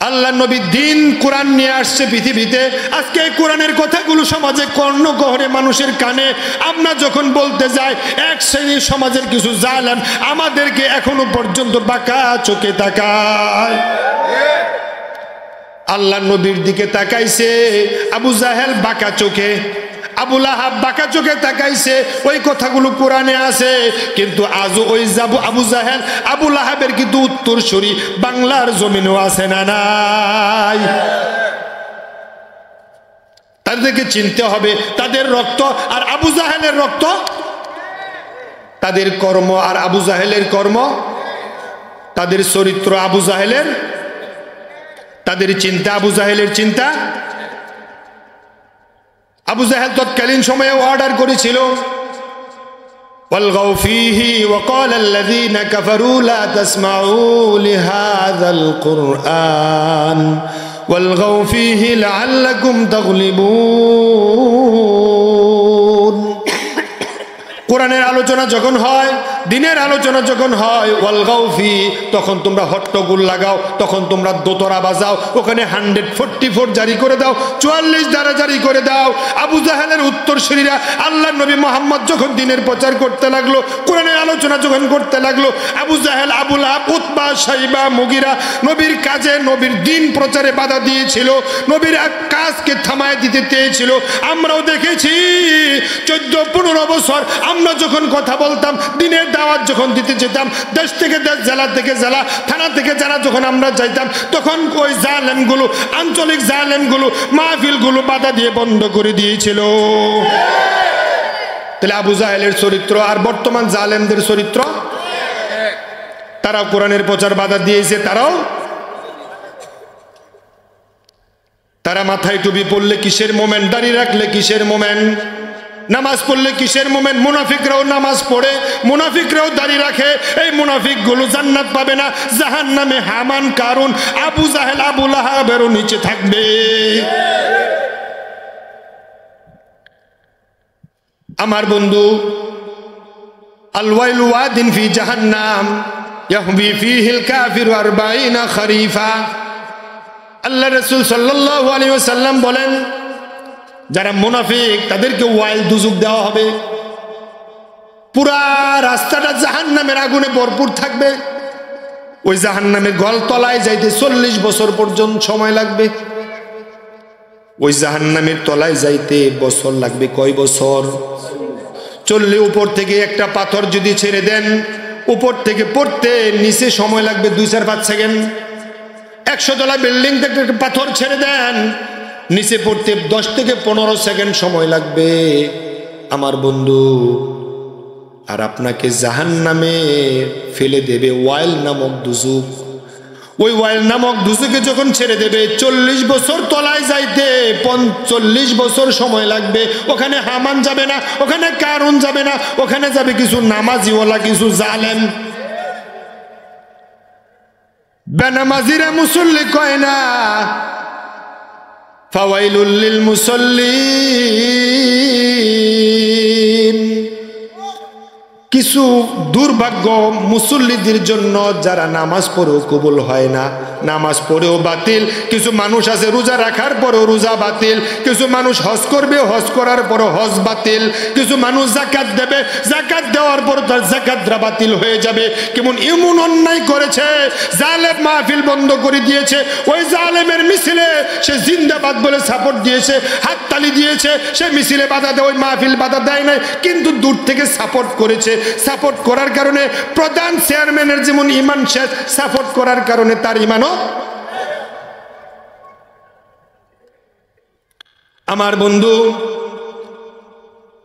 আল্লাহ নবী দ্বীন, কোরআন নিয়ে আসছে পৃথিবীতে। আজকে এই কোরআনের কথাগুলো সমাজে কর্ণগহরে মানুষের কানে আমরা যখন বলতে যাই, এক শ্রেণীর সমাজের কিছু জালেম আমাদেরকে এখনো পর্যন্ত বাঁকা চোখে তাকায়। আল্লাহ নবীর দিকে তাকাইছে আবু জাহেল বাঁকা চোখে, আবু লাহাব বাঁকা চোখে তাকাইছে। ওই কথাগুলো কোরআনে আছে, কিন্তু আজও ওই আবু জাহেল, আবু লাহাবের কিন্তু উত্তরসূরি বাংলার জমিনও আছে না নাই? তাদেরকে চিনতে হবে। তাদের রক্ত আর আবু জাহেলের রক্ত, তাদের কর্ম আর আবু জাহেলের কর্ম, তাদের চরিত্র আবু জাহেলের, তাদের চিন্তা আবু জাহেলের চিন্তা। আবু জাহেল তৎকালীন সময়ে অর্ডার করেছিল, ওয়ালগাউ ফীহি ওয়াকাল আল্লাযীনা কাফারু লা তাসমাউ লিহাযাল কুরআন ওয়ালগাউ ফীহি লাআল্লাকুম তাগলিবুন। কোরআনের আলোচনা যখন হয়, দিনের আলোচনা যখন হয়, ওয়ালগাউ ফি, তখন তোমরা হট্টগোল লাগাও, তখন তোমরা দোতরা বাজাও, ওখানে 144 জারি করে দাও, 44 ধারা জারি করে দাও। আবু জাহেলের উত্তরসূরিরা আল্লাহ নবী মুহাম্মদ যখন দিনের প্রচার করতে লাগলো, কোরআনের আলোচনা যখন করতে লাগলো, আবু জাহেল, আবু লাহাব, উতবা, শাইবা, মুগিরা নবীর কাজে, নবীর দিন প্রচারে বাধা দিয়েছিল, নবীর এক কাজকে থামায় দিতে চেয়েছিল। আমরাও দেখেছি 14-15 বছর আমরা যখন কথা বলতাম, দিনের দাওয়াত যখন দিতে যেতাম, দেশ থেকে দেশ, জেলা থেকে জেলা, থানা থেকে যারা যখন আমরা যাইতাম, তখন ওই জালেমগুলো, আঞ্চলিক জালেমগুলো মাহফিলগুলো বাধা দিয়ে বন্ধ করে দিয়েছিল। তাহলে আবু জাহেলের চরিত্র আর বর্তমান জালেমদের চরিত্র, তারাও কোরআনের প্রচার বাধা দিয়েছে। তারা মাথায় টুপি পড়লে কিসের মোমেন্ট, দাঁড়িয়ে রাখলে কিসের মোমেন্ট, নামাজ পড়লে কিসের মোমেন্ট। মুনাফিকরাও নামাজ পড়ে, মুনাফিকরাও দাঁড়িয়ে রাখে। এই মুনাফিকগুলো জান্নাত পাবে না, জাহান্নামে হামান, কারুন, আবু জাহেল, আবু লাহাবেরও নিচে থাকবে। আমার বন্ধু, আল ওয়াইলু ওয়াদিন ফি জাহান্নাম ইয়াহবি ফীহিল কাফিরু 40 খরিফা। আল্লাহ রাসূল সাল্লাল্লাহু আলাইহি ওয়াসাল্লাম বলেন, যারা মুনাফিক তাদেরকে ওয়াইল দুজুক দেওয়া হবে। পুরা রাস্তাটা জাহান্নামের আগুনে ভরপুর থাকবে। ওই জাহান্নামের গলতলায় যাইতে 40 বছর পর্যন্ত সময় লাগবে। ওই জাহান্নামের তলায় যাইতে বছর লাগবে কয় বছর? 40। উপর থেকে একটা পাথর যদি ছেড়ে দেন, উপর থেকে পড়তে নিচে সময় লাগবে 2-4-5 সেকেন্ড। 100 তলা বিল্ডিং থেকে একটা পাথর ছেড়ে দেন, নিচে পড়তে 10 থেকে 15 সেকেন্ড সময় লাগবে আমার বন্ধু। আর আপনাকে জাহান্নামে ফেলে দেবে ওয়াইল নামক দুজুক। ওই ওয়াইল নামক দুজুকে যখন ছেড়ে দেবে, 40 বছর তলায় যাইতে 40 বছর সময় লাগবে। ওখানে হামান যাবে না, ওখানে কারুন যাবে না, ওখানে যাবে কিছু নামাজিওয়ালা, কিছু জালেম। বেনামাজিরা মুসল্লি কয় না, ফাওয়াইলুল লিল মুসল্লিন। কিছু দুর্ভাগ্য মুসল্লিদের জন্য যারা নামাজ পড়েও কবুল হয় না, নামাজ পড়েও বাতিল। কিছু মানুষ আছে রোজা রাখার পরেও রোজা বাতিল। কিছু মানুষ হজ করবে, হজ করার পরও হজ বাতিল। কিছু মানুষ যাকাত দেবে, যাকাত দেওয়ার পর তার যাকাতরা বাতিল হয়ে যাবে। কেমন এমন অন্যায় করেছে, জালেম মাহফিল বন্ধ করে দিয়েছে। ওই জালেমের মিছিলে সে জিন্দাবাদ বলে সাপোর্ট দিয়েছে, হাততালি দিয়েছে। সে মিছিলে বাধা দেয়, ওই মাহফিল বাধা দেয় নাই, কিন্তু দূর থেকে সাপোর্ট করেছে। সাপোর্ট করার কারণে প্রধান চেয়ারম্যানের যেমন ঈমান শেষ, সাপোর্ট করার কারণে তার ঈমানও। আমার বন্ধু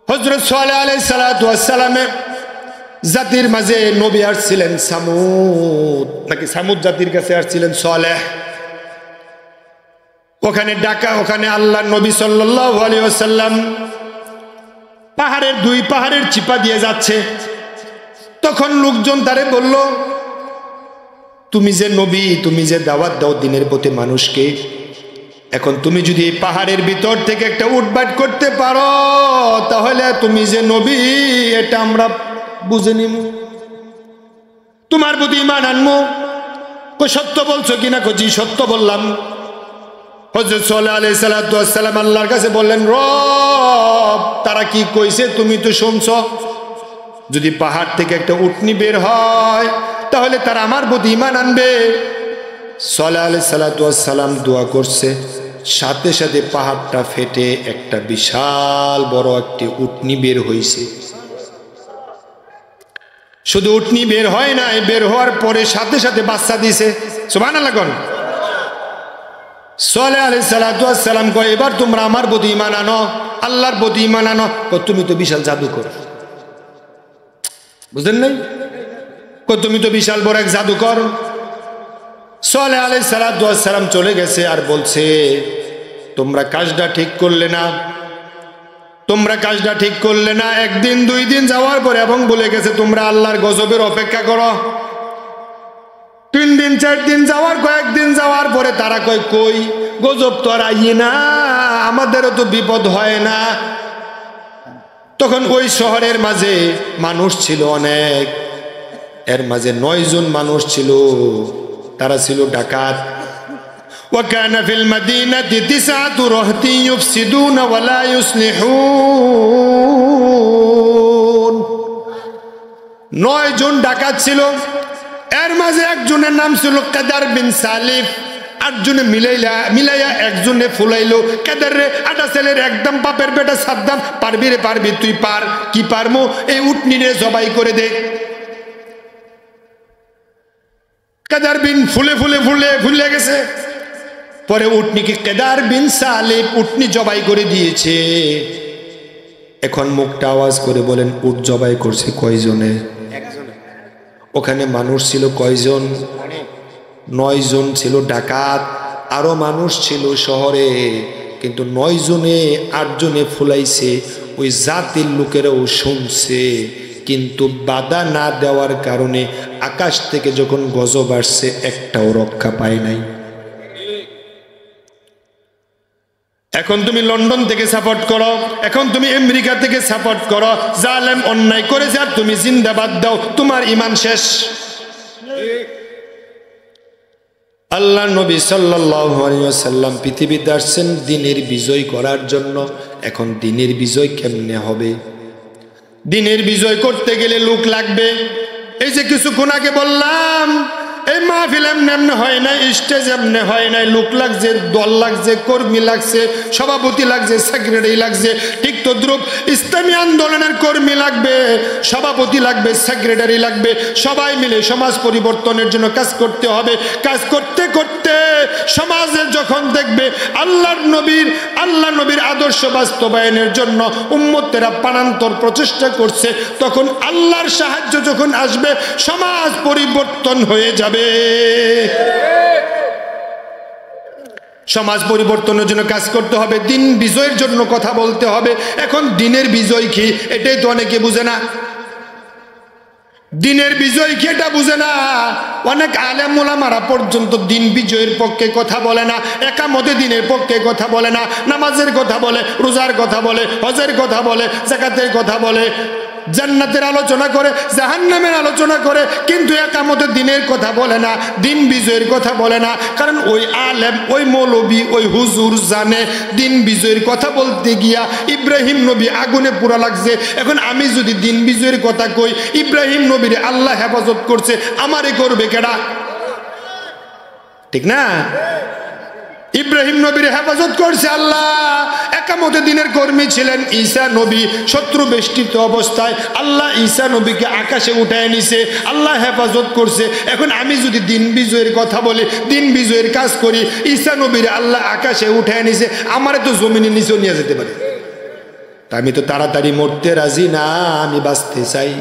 হযরত সালেহ আলাইহিস সালাতু ওয়াস সালামের জাতির মাঝে নবী আসছিলেন সামুদ, নাকি সামুদ জাতির কাছে আসছিলেন সালেহ। ওখানে ডাকা, ওখানে আল্লাহর নবী সাল্লাল্লাহু আলাইহি ওয়াসাল্লাম পাহাড়ের 2 পাহাড়ের চিপা দিয়ে যাচ্ছে। তখন লোকজন তারে বলল, তুমি যে নবী, তুমি যে দাওয়াত দাও দিনের পথে মানুষকে, এখন তুমি যদি এই পাহাড়ের ভিতর থেকে একটা উটবাট করতে পারো, তাহলে তুমি যে নবী এটা আমরা বুঝে নিব, তোমার প্রতি ঈমান আনবো। সত্য বলছো কিনা? জি সত্য বললাম। হযরত সালেহ আলাইহিস সালাতু ওয়াস সালাম আল্লাহর কাছে বললেন, রব তারা কি কইছে তুমি তো শুনছো। যদি পাহাড় থেকে একটা উটনি বের হয় তাহলে তারা আমার প্রতি ঈমান আনবে। সালেহ আলাইহিস সালাতু ওয়াস সালাম দোয়া করছে, সাথে সাথে পাহাড়টা ফেটে একটা বিশাল বড় একটি উটনি বের হয়েছে। শুধু উটনি বের হয় নাই, বের হওয়ার পরে সাথে সাথে বাচ্চা দিছে। সুবহানাল্লাহ। কোন সালেহ আলাইহিস সালাতু ওয়াস সালাম কয়, এবার তোমরা আমার প্রতি ঈমান আনো, আল্লাহর প্রতি ঈমান আনো। তুমি তো বিশাল জাদুকর, বুঝলেন নাই? তুমি তো বিশাল বড় এক জাদুকর। সালেহ আলাইহিস সালাতু ওয়াস সালাম চলে গেছে আর বলছে, তোমরা কাজটা ঠিক করলে না, তোমরা কাজটা ঠিক করলে না। 1 দিন 2 দিন যাওয়ার পরে এবং বলে গেছে তোমরা আল্লাহর গজবের অপেক্ষা করো। 3 দিন 4 দিন যাওয়ার, কয়েকদিন যাওয়ার পরে তারা কয়, কই গজব তো আর আইয়ে না, আমাদেরও তো বিপদ হয় না। তখন ওই শহরের মাঝে মানুষ ছিল অনেক, এর মাঝে 9 জন মানুষ ছিল, তারা ছিল ডাকাত। وكان في المدينة 9 رهط يفسدون ولا يصلحون। 9 জন ডাকাত ছিল, এর মাঝে একজনের নাম ছিল কেদার বিন সালিফ। 8 জনে মিলাইয়া একজনে ফুলাইলো, কেদার রে আটা ছেলের একদম বাপের বেটা সাদ্দাম, পারবি রে পারবি, তুই পার। কি পারমু? এই উটনি রে জবাই করে দে। কেদার বিন ফুলে গেছে। পরে উটনিকে কেদার বিন সালিফ উটনি জবাই করে দিয়েছে। এখন মুখটা আওয়াজ করে বলেন, উট জবাই করছে কয়জনে? ওখানে মানুষ ছিল কয়জন? 9 জন ছিল ডাকাত, আরো মানুষ ছিল শহরে, কিন্তু 9 জনে 8 জনে ফুলাইছে। ওই জাতির লোকেরাও শুনছে, কিন্তু বাধা না দেওয়ার কারণে আকাশ থেকে যখন গজব আসছে একটাও রক্ষা পায় নাই। এখন তুমি লন্ডন থেকে সাপোর্ট করো, এখন তুমি আমেরিকা থেকে সাপোর্ট করো, জালেম অন্যায় করেছে আর তুমি জিন্দাবাদ দাও, তোমার ঈমান শেষ। আল্লাহ নবী সাল্লাল্লাহু আলাইহি ওয়াসাল্লাম পৃথিবীতে আসছেন দ্বীনের বিজয় করার জন্য। এখন দ্বীনের বিজয় কেমনে হবে? দ্বীনের বিজয় করতে গেলে লোক লাগবে। এই যে কিছুক্ষণ আগে বললাম এই মাহফিল এমনি হয় না, স্টেজ এমনি হয় না, লোক লাগছে, দল লাগছে, কর্মী লাগছে, সভাপতি লাগছে, সেক্রেটারি লাগছে। ঠিক তদ্রুপ ইসলামী আন্দোলনের কর্মী লাগবে, সভাপতি লাগবে, সেক্রেটারি লাগবে। সবাই মিলে সমাজ পরিবর্তনের জন্য কাজ করতে হবে। কাজ করতে করতে সমাজে যখন দেখবে আল্লাহ নবীর আদর্শ বাস্তবায়নের জন্য উম্মতেরা প্রাণান্তর প্রচেষ্টা করছে, তখন আল্লাহর সাহায্য যখন আসবে সমাজ পরিবর্তন হয়ে যাবে। সমাজ পরিবর্তনের জন্য কাজ করতে হবে, দিন বিজয়ের জন্য কথা বলতে হবে। এখন দিনের বিজয় কি এটাই তো অনেকে বুঝে না। দিনের বিজয় কি এটা বুঝে না। অনেক আলেম ওলামারা পর্যন্ত দিন বিজয়ের পক্ষে কথা বলে না, একামতে দিনের পক্ষে কথা বলে না, নামাজের কথা বলে, রোজার কথা বলে, হজের কথা বলে, যাকাতের কথা বলে, জান্নাতের আলোচনা করে, জাহান্নামের আলোচনা করে, কিন্তু একামতে দিনের কথা বলে না, দিন বিজয়ের কথা বলে না। কারণ ওই আলেম, ওই মৌলবী, ওই হুজুর জানে দিন বিজয়ের কথা বলতে গিয়া ইব্রাহিম নবী আগুনে পুরা লাগছে। এখন আমি যদি দিন বিজয়ের কথা কই, ইব্রাহিম নবীর আল্লাহ হেফাজত করছে, আমারে করবে কেডা? ঠিক না? ইব্রাহিম নবীর হেফাজত করছে আল্লাহ। একামতে দিনের কর্মী ছিলেন ঈসা নবী। শত্রু বেষ্টিত অবস্থায় আল্লাহ ঈসা নবীকে আকাশে উঠায় নিছে, আল্লাহ হেফাজত করছে। এখন আমি যদি দিন বিজয়ের কথা বলি, দিন বিজয়ের কাজ করি, ঈসা নবীর আল্লাহ আকাশে উঠায় নিছে, আমারে তো জমিনের নিচেও নিয়ে যেতে পারে। আমি তো তাড়াতাড়ি মরতে রাজি না, আমি বাঁচতে চাই।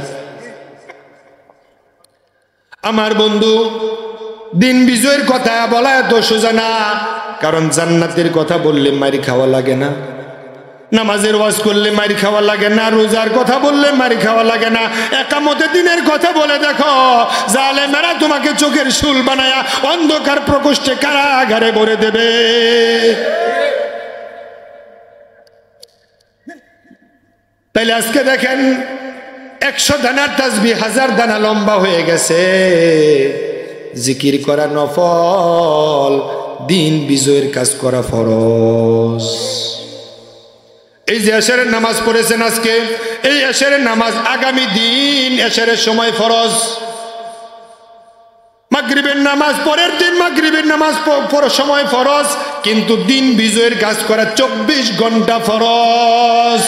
আমার বন্ধু, দিন বিজয়ের কথা বলা এত সোজা না। কারণ জান্নাতের কথা বললে মারি খাওয়া লাগে না, নামাজের ওয়াজ করলে মারি খাওয়া লাগে না, রোজার কথা বললে মারি খাওয়া লাগে না। একামতে দিনের কথা বলে দেখো, জালেমেরা তোমাকে চোখের শুল বানায়া অন্ধকার প্রকোষ্ঠে কারাগারে ভরে দেবে। তাইলে আজকে দেখেন 100 দানার তাসবিহ 1000 দানা লম্বা হয়ে গেছে। জিকির করা নফল, দিন বিজয়ের কাজ করা ফরজ। এই যে এশারের নামাজ পড়েছেন আজকে, এই এশারের নামাজ আগামী দিন এশারের সময় ফরজ। মাগরিবের নামাজ পরের দিন মাগরিবের নামাজ সময় ফরজ, কিন্তু দিন বিজয়ের কাজ করা 24 ঘন্টা ফরজ।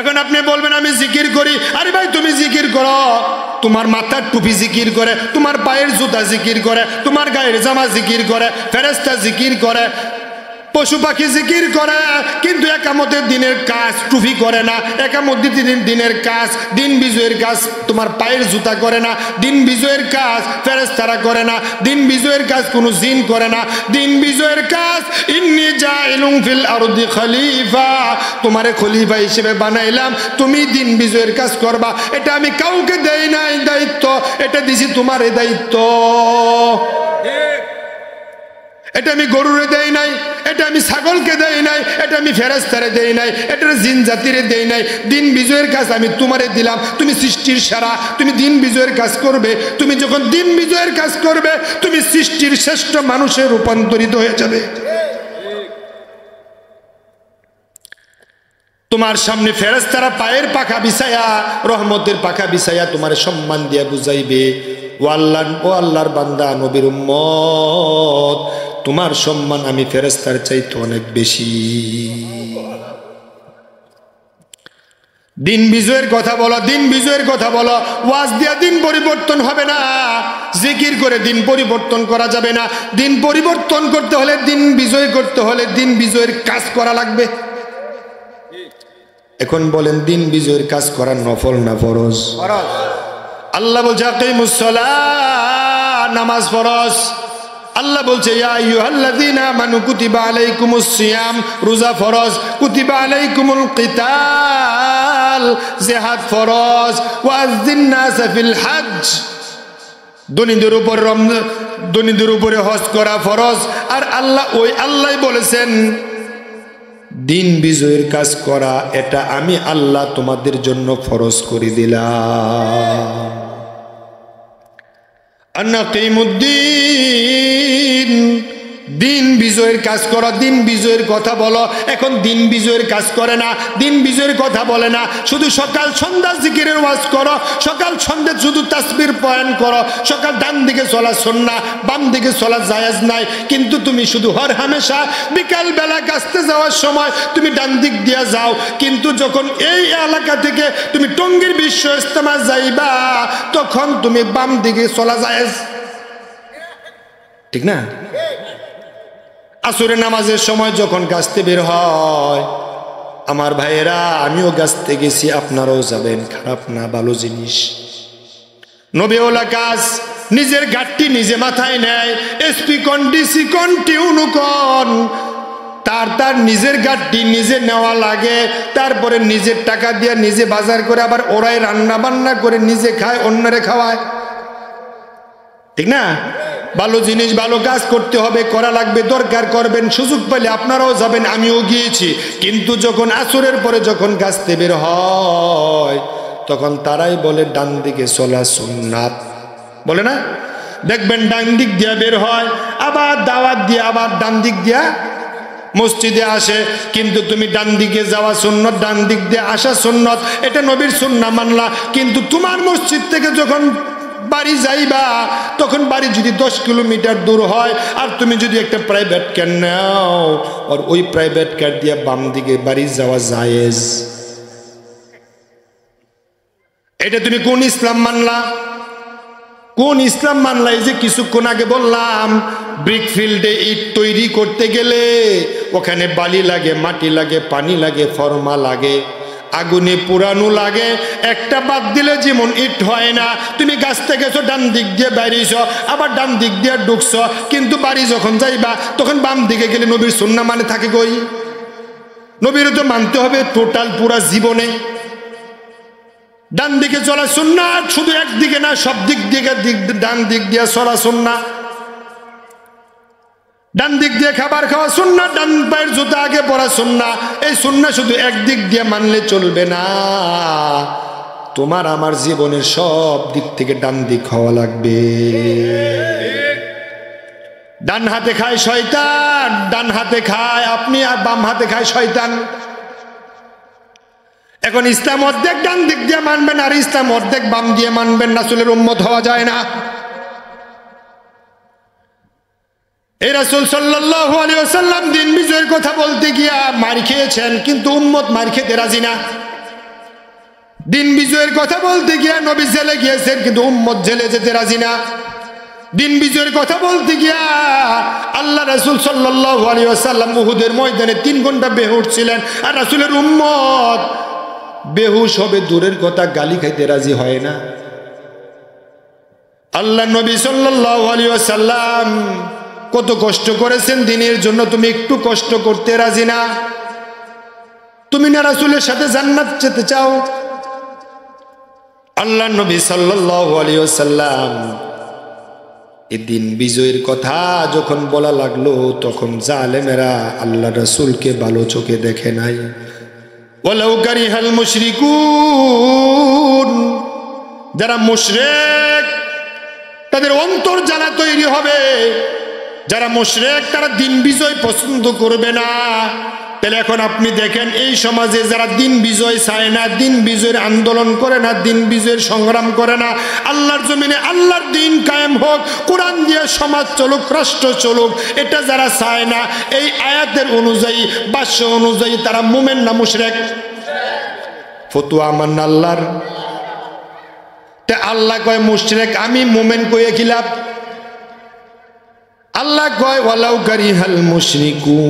এখন আপনি বলবেন আমি জিকির করি। আরে ভাই, তুমি জিকির করো, তোমার মাথার টুপি জিকির করে, তোমার পায়ের জুতা জিকির করে, তোমার গায়ের জামা জিকির করে, ফেরেশতা জিকির করে, পশু পাখি জিকির করে, কিন্তু একামতের দিনের কাজ টুপি করে না। একামতের দিনের কাজ, দিন বিজয়ের কাজ তোমার পায়ের জুতা করে না, দিন বিজয়ের কাজ ফেরেশতারা করে না, দিন বিজয়ের কাজ কোনো জিন করে না। দিন বিজয়ের কাজ ইন্নী জাইলুন ফিল আরদি খলিফা, তোমারে খলিফা হিসেবে বানাইলাম, তুমি দিন বিজয়ের কাজ করবা। এটা আমি কাউকে দেই নাই দায়িত্ব, এটা দিছি তোমার দায়িত্ব। এটা আমি গরুরে দেই নাই, এটা আমি ছাগলকে দেই নাই, এটা আমি ফেরেশতারে দেই নাই, এটা জিন জাতিরে দেই নাই। দিন বিজয়ের কাজ আমি তোমারে দিলাম, তুমি সৃষ্টির সেরা, তুমি দিন বিজয়ের কাজ করবে। তুমি যখন দিন বিজয়ের কাজ করবে, তুমি সৃষ্টির শ্রেষ্ঠ মানুষে রূপান্তরিত হয়ে যাবে। তোমার সামনে ফেরেশতারা পায়ের পাখা বিছায়া, রহমতের পাখা বিছায়া তোমার সম্মান দিয়া বুঝাইবে, ও আল্লাহর বান্দা, নবীর উম্মত, তোমার সম্মান আমি ফেরেশতার চাইতে অনেক বেশি। দিন বিজয়ের কথা বলো, দিন বিজয়ের কথা বলো। ওয়াজ দিয়া দিন পরিবর্তন হবে না, জিকির করে দিন পরিবর্তন করা যাবে না। দিন পরিবর্তন করতে হলে, দিন বিজয় করতে হলে, দিন বিজয়ের কাজ করা লাগবে। এখন বলেন, দিন বিজয়ের কাজ করা নফল না ফরজ? আল্লাহ বলছে আকিমুস সালাহ, নামাজ ফরজ। আল্লাহ বলছে ইয়া আইয়ুহাল্লাযীনা আমানু কুতিবা আলাইকুমুস সিয়াম, রোজা ফরজ। কুতিবা আলাইকুমুল কিতাল, জিহাদ ফরজ। ওয়াযিন নাস ফিল হজ, দনিদের উপরে হজ করা ফরজ। আর আল্লাহ বলেছেন দিন বিজয়ের কাজ করা, এটা আমি আল্লাহ তোমাদের জন্য ফরজ করে দিলাম। আনাকিমুদ্দিন দিন বিজয়ের কাজ করো, দিন বিজয়ের কথা বলো। এখন দিন বিজয়ের কাজ করে না, দিন বিজয়ের কথা বলে না, শুধু সকাল সন্ধ্যা জিকিরের ওয়াজ করো, সকাল সন্ধ্যা শুধু তাসবির পয়েন করো। সকাল ডান দিকে চলা সুন্নাহ, বাম দিকে চলা জায়েজ নাই, কিন্তু তুমি শুধু হর হামেশা বিকাল বেলা কাজতে যাওয়ার সময় তুমি ডান দিক দিয়া যাও, কিন্তু যখন এই এলাকা থেকে তুমি টঙ্গীর বিশ্ব ইজতেমা যাইবা তখন তুমি বাম দিকে চলা জায়েজ, ঠিক না? আসরের নামাজের সময় যখন গাছতে বের হয়, আমার ভাইয়েরা আমিও গাছতে গেছি, আপনারাও যাবেন, খারাপ না, ভালো জিনিস। নবীওয়ালা কাজ, নিজের গাড়টি নিজে মাথায় নেয়, এসপি কন ডিসি কন টিউনু কন, তার নিজের গাড়টি নিজে নেওয়া লাগে, তারপরে নিজের টাকা দিয়ে নিজে বাজার করে আবার ওরাই রান্না বান্না করে নিজে খায়, অন্যরে খাওয়ায়, ঠিক না? ভালো জিনিস, ভালো কাজ করতে হবে, করা লাগবে, দরকার করবেন, সুযোগ পেলে আপনারাও যাবেন, আমিও গিয়েছি। কিন্তু যখন আসরের পরে যখন গাছতে বের হয় তখন তারাই বলে ডান দিকে চলা সুন্নাত, বলে না? দেখবেন ডান দিক দিয়া বের হয়, আবার দাওয়াত দিয়ে আবার ডান দিক দিয়া মসজিদে আসে, কিন্তু তুমি ডান দিকে যাওয়া সুন্নত, ডান দিক দিয়ে আসা সুন্নত, এটা নবীর সুন্নাহ মানলা, কিন্তু তোমার মসজিদ থেকে যখন বাড়ি যাইবা তখন বাড়ি যদি 10 কিলোমিটার দূর হয় আর তুমি যদি একটা প্রাইভেট কার নাও, আর ওই প্রাইভেট কার দিয়ে বাম দিকে বাড়ি যাওয়া জায়েজ, এটা তুমি কোন ইসলাম মানলা? কোন ইসলাম মানলা? এই যে কিছুক্ষণ আগে বললাম, ব্রিক ফিল্ডে ইট তৈরি করতে গেলে ওখানে বালি লাগে, মাটি লাগে, পানি লাগে, ফর্মা লাগে, আগুনে পুরানো লাগে, একটা বাদ দিলে যেমন ইট হয় না। তুমি গাছ থেকে গেছো, ডান দিক দিয়ে বাইরেছ, আবার ডান দিক দিয়ে ঢুকছ, কিন্তু বাড়ি যখন যাইবা তখন বাম দিকে গেলে নবীর সুন্নাহ মানে থাকে কই? নবীর তো মানতে হবে টোটাল পুরা জীবনে। ডান দিকে চলা সুন্নাহ, শুধু একদিকে না, সব দিক দিকে ডান দিক দিয়ে চলা সুন্নাহ। ডান দিক দিয়ে খাবার খাওয়া সুন্নাহ, ডান পায়ের জুতা আগে পরা সুন্নাহ। এই সুন্নাহ শুধু একদিক দিয়ে মানলে চলবে না, তোমার আমার জীবনের সব দিক থেকে ডান দিক হওয়া লাগবে। ডান হাতে খায় শয়তান, ডান হাতে খায় আপনি, আর বাম হাতে খায় শয়তান। এখন ইসলাম অর্ধেক ডান দিক দিয়ে মানবেন আর ইসলাম অর্ধেক বাম দিয়ে মানবেন, রাসূলের উম্মত হওয়া যায় না। এই রাসূল সাল্লাল্লাহু আলাইহি ওয়াসাল্লাম দিন বিজয়ের কথা বলতে গিয়া মার খেয়েছেন, কিন্তু উম্মত মার খেতে রাজি না। দিন বিজয়ের কথা বলতে গিয়া নবী জেলে গিয়েছেন, কিন্তু উম্মত জেলে যেতে রাজি না। দিন বিজয়ের কথা বলতে গিয়া আল্লাহ রাসূল সাল্লাল্লাহু আলাইহি ওয়াসাল্লাম উহুদের ময়দানে 3 ঘন্টা বেহুশ ছিলেন, আর রাসূলের উম্মত বেহুশ হবে দূরের কথা, গালি খাইতে রাজি হয় না। আল্লাহ নবী সাল্লাল্লাহু আলাইহি ওয়াসাল্লাম কত কষ্ট করেছেন দিনের জন্য, তুমি একটু কষ্ট করতে রাজি না? তুমি না রাসূলের সাথে জান্নাত যেতে চাও? আল্লাহ নবী সাল্লাল্লাহু আলাইহি ওয়াসাল্লাম এই দিন বিজয়ের কথা যখন বলা লাগলো তখন জালেমেরা আল্লাহ রাসূলকে ভালো চোখে দেখে নাই। ওয়ালাউ কারিহাল মুশরিকুন, যারা মুশরিক তাদের অন্তর জ্বালা তৈরি হবে। যারা মুশরিক তারা দিন বিজয় পছন্দ করবে না। তাহলে এখন আপনি দেখেন এই সমাজে যারা দিন বিজয় চায় না, দিন বিজয়ের আন্দোলন করে না, দিন বিজয়ের সংগ্রাম করে না, আল্লাহর জমিনে আল্লাহর দিন কায়েম হোক, কোরআন দিয়ে সমাজ চলুক, রাষ্ট্র চলুক, এটা যারা চায় না, এই আয়াতের অনুযায়ী, ভাষ্য অনুযায়ী তারা মুমিন না মুশরিক? ফতোয়া আমার না আল্লাহর। তে আল্লাহ কয় মুশরিক, আমি মুমিন কইয়া কি লাভ? আল্লাহ কয় ওয়ালাউ কারিহাল মুশরিকুন,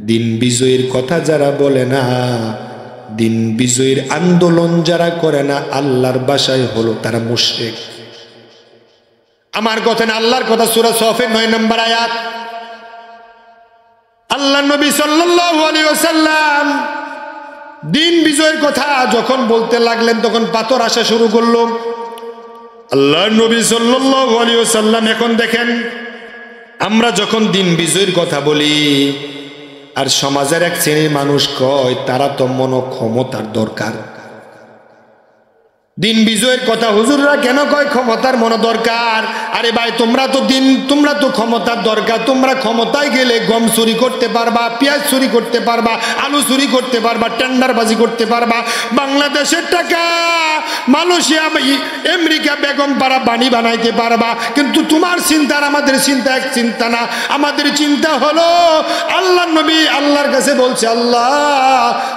দিন বিজয়ের কথা যারা বলে না, দিন বিজয়ের আন্দোলন যারা করে না, আল্লাহর ভাষায় হলো তারা মুশরিক। আমার কথা না, আল্লাহর কথা, সূরা সফের 9 নম্বর আয়াত। আল্লাহ নবী সাল্লাল্লাহু আলাইহি ওয়াসাল্লাম দিন বিজয়ের কথা যখন বলতে লাগলেন তখন পাথর আসা শুরু করলো। আল্লাহ নবী সাল্লাল্লাহু আলাইহি ওয়াসাল্লাম এখন দেখেন, আমরা যখন দিন বিজয়ের কথা বলি আর সমাজের এক শ্রেণীর মানুষ কয় তারা তো মনে ক্ষমতার দরকার। দিন বিজয়ের কথা হুজুররা কেন কয় ক্ষমতার মনে দরকার? আরে ভাই তোমরা তো ক্ষমতার দরকার, তোমরা ক্ষমতায় গেলে গম চুরি করতে পারবা, পেঁয়াজ চুরি করতে পারবা, আলু চুরি করতে পারবা, টেন্ডারবাজি করতে পারবা, বাংলাদেশের টাকা মালয়েশিয়া আমেরিকা বেগম পাড়া বাণী বানাইতে পারবা। কিন্তু তোমার চিন্তা আর আমাদের চিন্তা এক চিন্তা না। আমাদের চিন্তা হলো আল্লাহ নবী আল্লাহর কাছে বলছে, আল্লাহ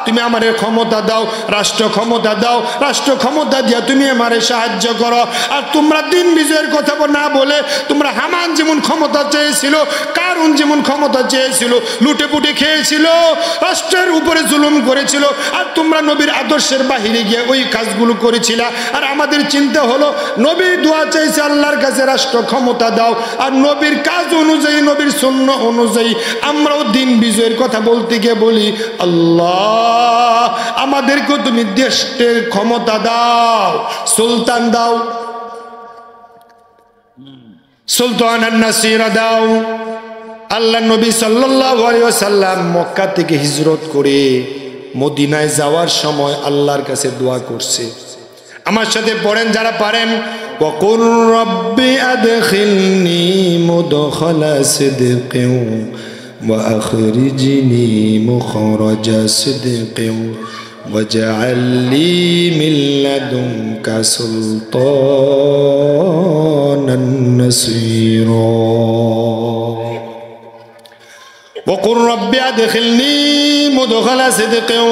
তুমি আমারে ক্ষমতা দাও, রাষ্ট্র ক্ষমতা দাও, রাষ্ট্র ক্ষমতা দিয়া তুমি আমারে সাহায্য করো। আর তোমরা দিন বিজয়ের কথা না বলে তোমরা হামান যেমন ক্ষমতা চেয়েছিল, কারুন যেমন ক্ষমতা চেয়েছিল, লুটে পুটে খেয়েছিল, রাষ্ট্রের উপরে জুলুম করেছিল, আর তোমরা নবীর আদর্শের বাহিরে গিয়ে ওই কাজগুলো করেছিল। আর আমাদের চিন্তা হলো নবী দোয়া চাইছে আল্লাহর কাছে রাষ্ট্র ক্ষমতা দাও, আর নবীর কাজ অনুযায়ী, নবীর সুন্নাহ অনুযায়ী আমরাও দিন বিজয়ের কথা বলতে গিয়ে বলি, আল্লাহ আমাদেরকে তুমি দেশের ক্ষমতা দাও, সুলতান দাও, সুলতান নাসিরা দাও। আল্লাহ নবী সাল্লাল্লাহু আলাইহি ওয়াসাল্লাম মক্কা থেকে হিজরত করে মদিনায় যাওয়ার সময় আল্লাহর কাছে দোয়া করছে। আমার সাথে পড়েন যারা পারেন, ওয়াকুর রব্বি আদখিলনি মুদখালা সিদকিন ওয়া আখরিজনি মুখরাজা সিদকিন ওয়াজআল লি মিন লাদুনকা সুলতানান নাসীরা। ওয়াকুর রব্বি আদখিলনি মুদখালা সিদকিন,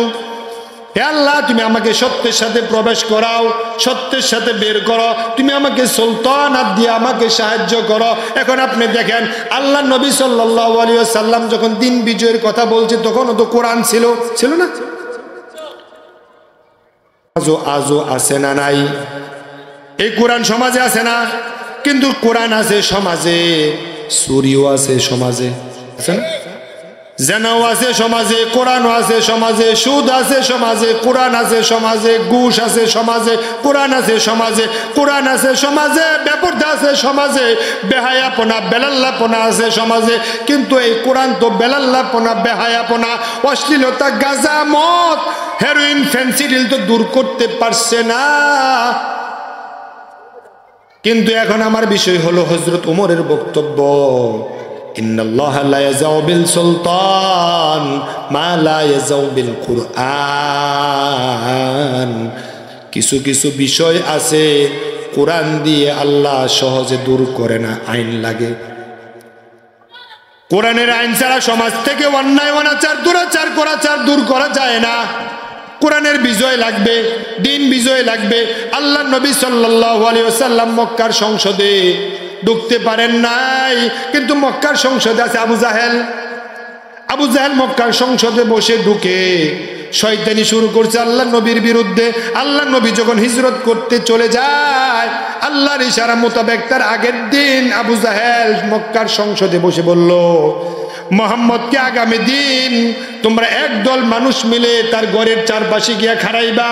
হে আল্লাহ তুমি আমাকে সত্যের সাথে প্রবেশ করাও, সত্যের সাথে বের করো, তুমি আমাকে সুলতানাত দিয়ে আমাকে সাহায্য করো। এখন আপনি দেখেন আল্লাহ নবী সাল্লাল্লাহু আলাইহি ওয়াসাল্লাম যখন দিন বিজয়ের কথা বলছে তখনও তো কোরআন ছিল না? আজও আছে না নাই? এই কোরআন সমাজে আছে না? কিন্তু কোরআন আছে সমাজে, চুরিও আছে সমাজে, আছে না? জেনাও আছে সমাজে, কোরআনও আছে সমাজে, সুদ আছে সমাজে, কোরআন আছে সমাজে, ঘুষ আছে সমাজে, কোরআন আছে সমাজে, কোরআন আছে সমাজে, বেপরদা আছে সমাজে, বেহায়াপনা বেলাল্লাপনা আছে সমাজে। কিন্তু এই কোরআন তো বেলাল্লাপনা, বেহায়াপনা, অশ্লীলতা, গাঁজা, মদ, হেরোইন, ফেন্সিডিল তো দূর করতে পারছে না। কিন্তু এখন আমার বিষয় হলো হযরত ওমরের বক্তব্য, ইন্নাল্লাহা লা ইয়াযাউ বিল সুলতান মা লা ইয়াযাউ বিল কুরআন। কিছু কিছু বিষয় আছে কোরআন দিয়ে আল্লাহ সহজে দূর করে না, আইন লাগে। কোরআনের আইন ছাড়া সমাজ থেকে অন্যায়, অনাচার, দুরাচার, কোরাচার দূর করা যায় না। কোরআনের বিজয় লাগবে, দিন বিজয় লাগবে। আল্লাহ নবী সাল্লাল্লাহু আলাইহি ওয়াসাল্লাম মক্কার সংসদে ঢুকতে পারেন নাই, কিন্তু মক্কার সংসদে আছে আবু জাহেল। আবু জাহেল মক্কার সংসদে বসে ঢুকে শয়তানি শুরু করছে আল্লাহ নবীর বিরুদ্ধে। আল্লাহ নবী যখন হিজরত করতে চলে যায়, আল্লাহর ইশারা মোতাবেক তার আগের দিন আবু জাহেল মক্কার সংসদে বসে বলল, মোহাম্মদকে আগামী দিন তোমরা একদল মানুষ মিলে তার ঘরের চারপাশে গিয়া খাড়াইবা।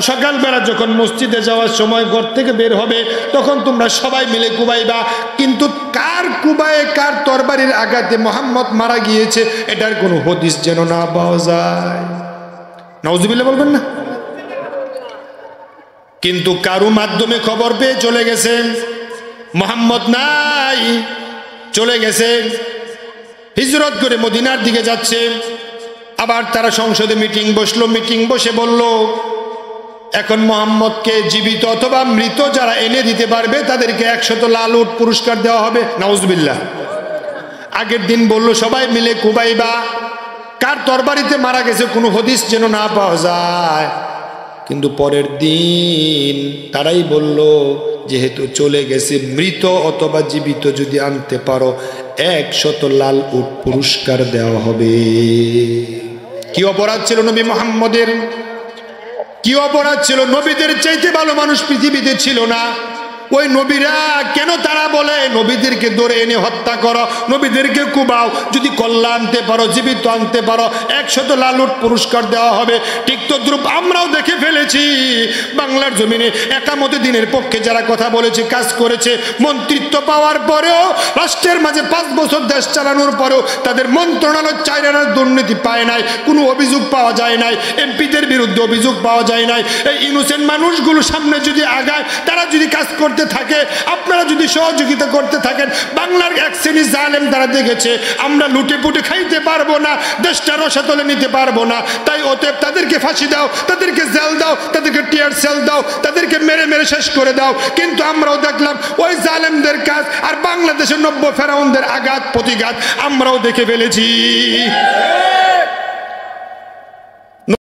সকালবেলা যখন মসজিদে যাওয়ার সময় ঘর থেকে বের হবে তখন তোমরা সবাই মিলে কুবাইবা। কিন্তু কার কুবায়ে, কার তরবারির আঘাতে মোহাম্মদ মারা গিয়েছে এটার কোনো হদিস যেন না পাওয়া যায়। নাউজুবিল্লাহ বলবেন না? কিন্তু কারো মাধ্যমে খবর পেয়ে চলে গেছে মোহাম্মদ নাই, চলে গেছে, হিজরত করে মদিনার দিকে যাচ্ছে। আবার তারা সংসদে মিটিং বসলো, মিটিং বসে বলল এখন মোহাম্মদকে জীবিত অথবা মৃত যারা এনে দিতে পারবে তাদেরকে 100 লাল উট পুরস্কার দেওয়া হবে। নাউজুবিল্লাহ। আগের দিন বলল সবাই মিলে কুবাইবা, কার তরবারিতে মারা গেছে কোনো হদিস যেন না পাওয়া যায়। কিন্তু পরের দিন তারাই বলল যেহেতু চলে গেছে, মৃত অথবা জীবিত যদি আনতে পারো 100 লাল উট পুরস্কার দেওয়া হবে। কি অপরাধ ছিল নবী মুহাম্মদের? কি অপরাধ ছিল? নবীদের চাইতে ভালো মানুষ পৃথিবীতে ছিল না। ওই নবীরা কেন তারা বলে নবীদেরকে ধরে এনে হত্যা করো, নবীদেরকে কুবাও, যদি কল্লা আনতে পারো, জীবিত আনতে পারো 100 লাল উট পুরস্কার দেওয়া হবে। ঠিক তদ্রূপ আমরাও দেখে ফেলেছি বাংলার জমিনে একামতে দিনের পক্ষে যারা কথা বলেছে, কাজ করেছে, মন্ত্রিত্ব পাওয়ার পরেও, রাষ্ট্রের মাঝে 5 বছর দেশ চালানোর পরেও তাদের মন্ত্রণালয় 4 আনার দুর্নীতি পায় নাই, কোনো অভিযোগ পাওয়া যায় নাই, এমপিদের বিরুদ্ধে অভিযোগ পাওয়া যায় নাই। এই ইনোসেন্ট মানুষগুলো সামনে যদি আগায়, তারা যদি কাজ করতে চলতে থাকে, আপনারা যদি সহযোগিতা করতে থাকেন, বাংলার এক শ্রেণী জালেম তারা দেখেছে আমরা লুটে পুটে খাইতে পারবো না, দেশটা রসাতলে নিতে পারবো না, তাই অতএব তাদেরকে ফাঁসি দাও, তাদেরকে জেল দাও, তাদেরকে টিয়ার সেল দাও, তাদেরকে মেরে মেরে শেষ করে দাও। কিন্তু আমরাও দেখলাম ওই জালেমদের কাজ আর বাংলাদেশের 90 ফেরাউনদের আঘাত প্রতিঘাত আমরাও দেখে ফেলেছি।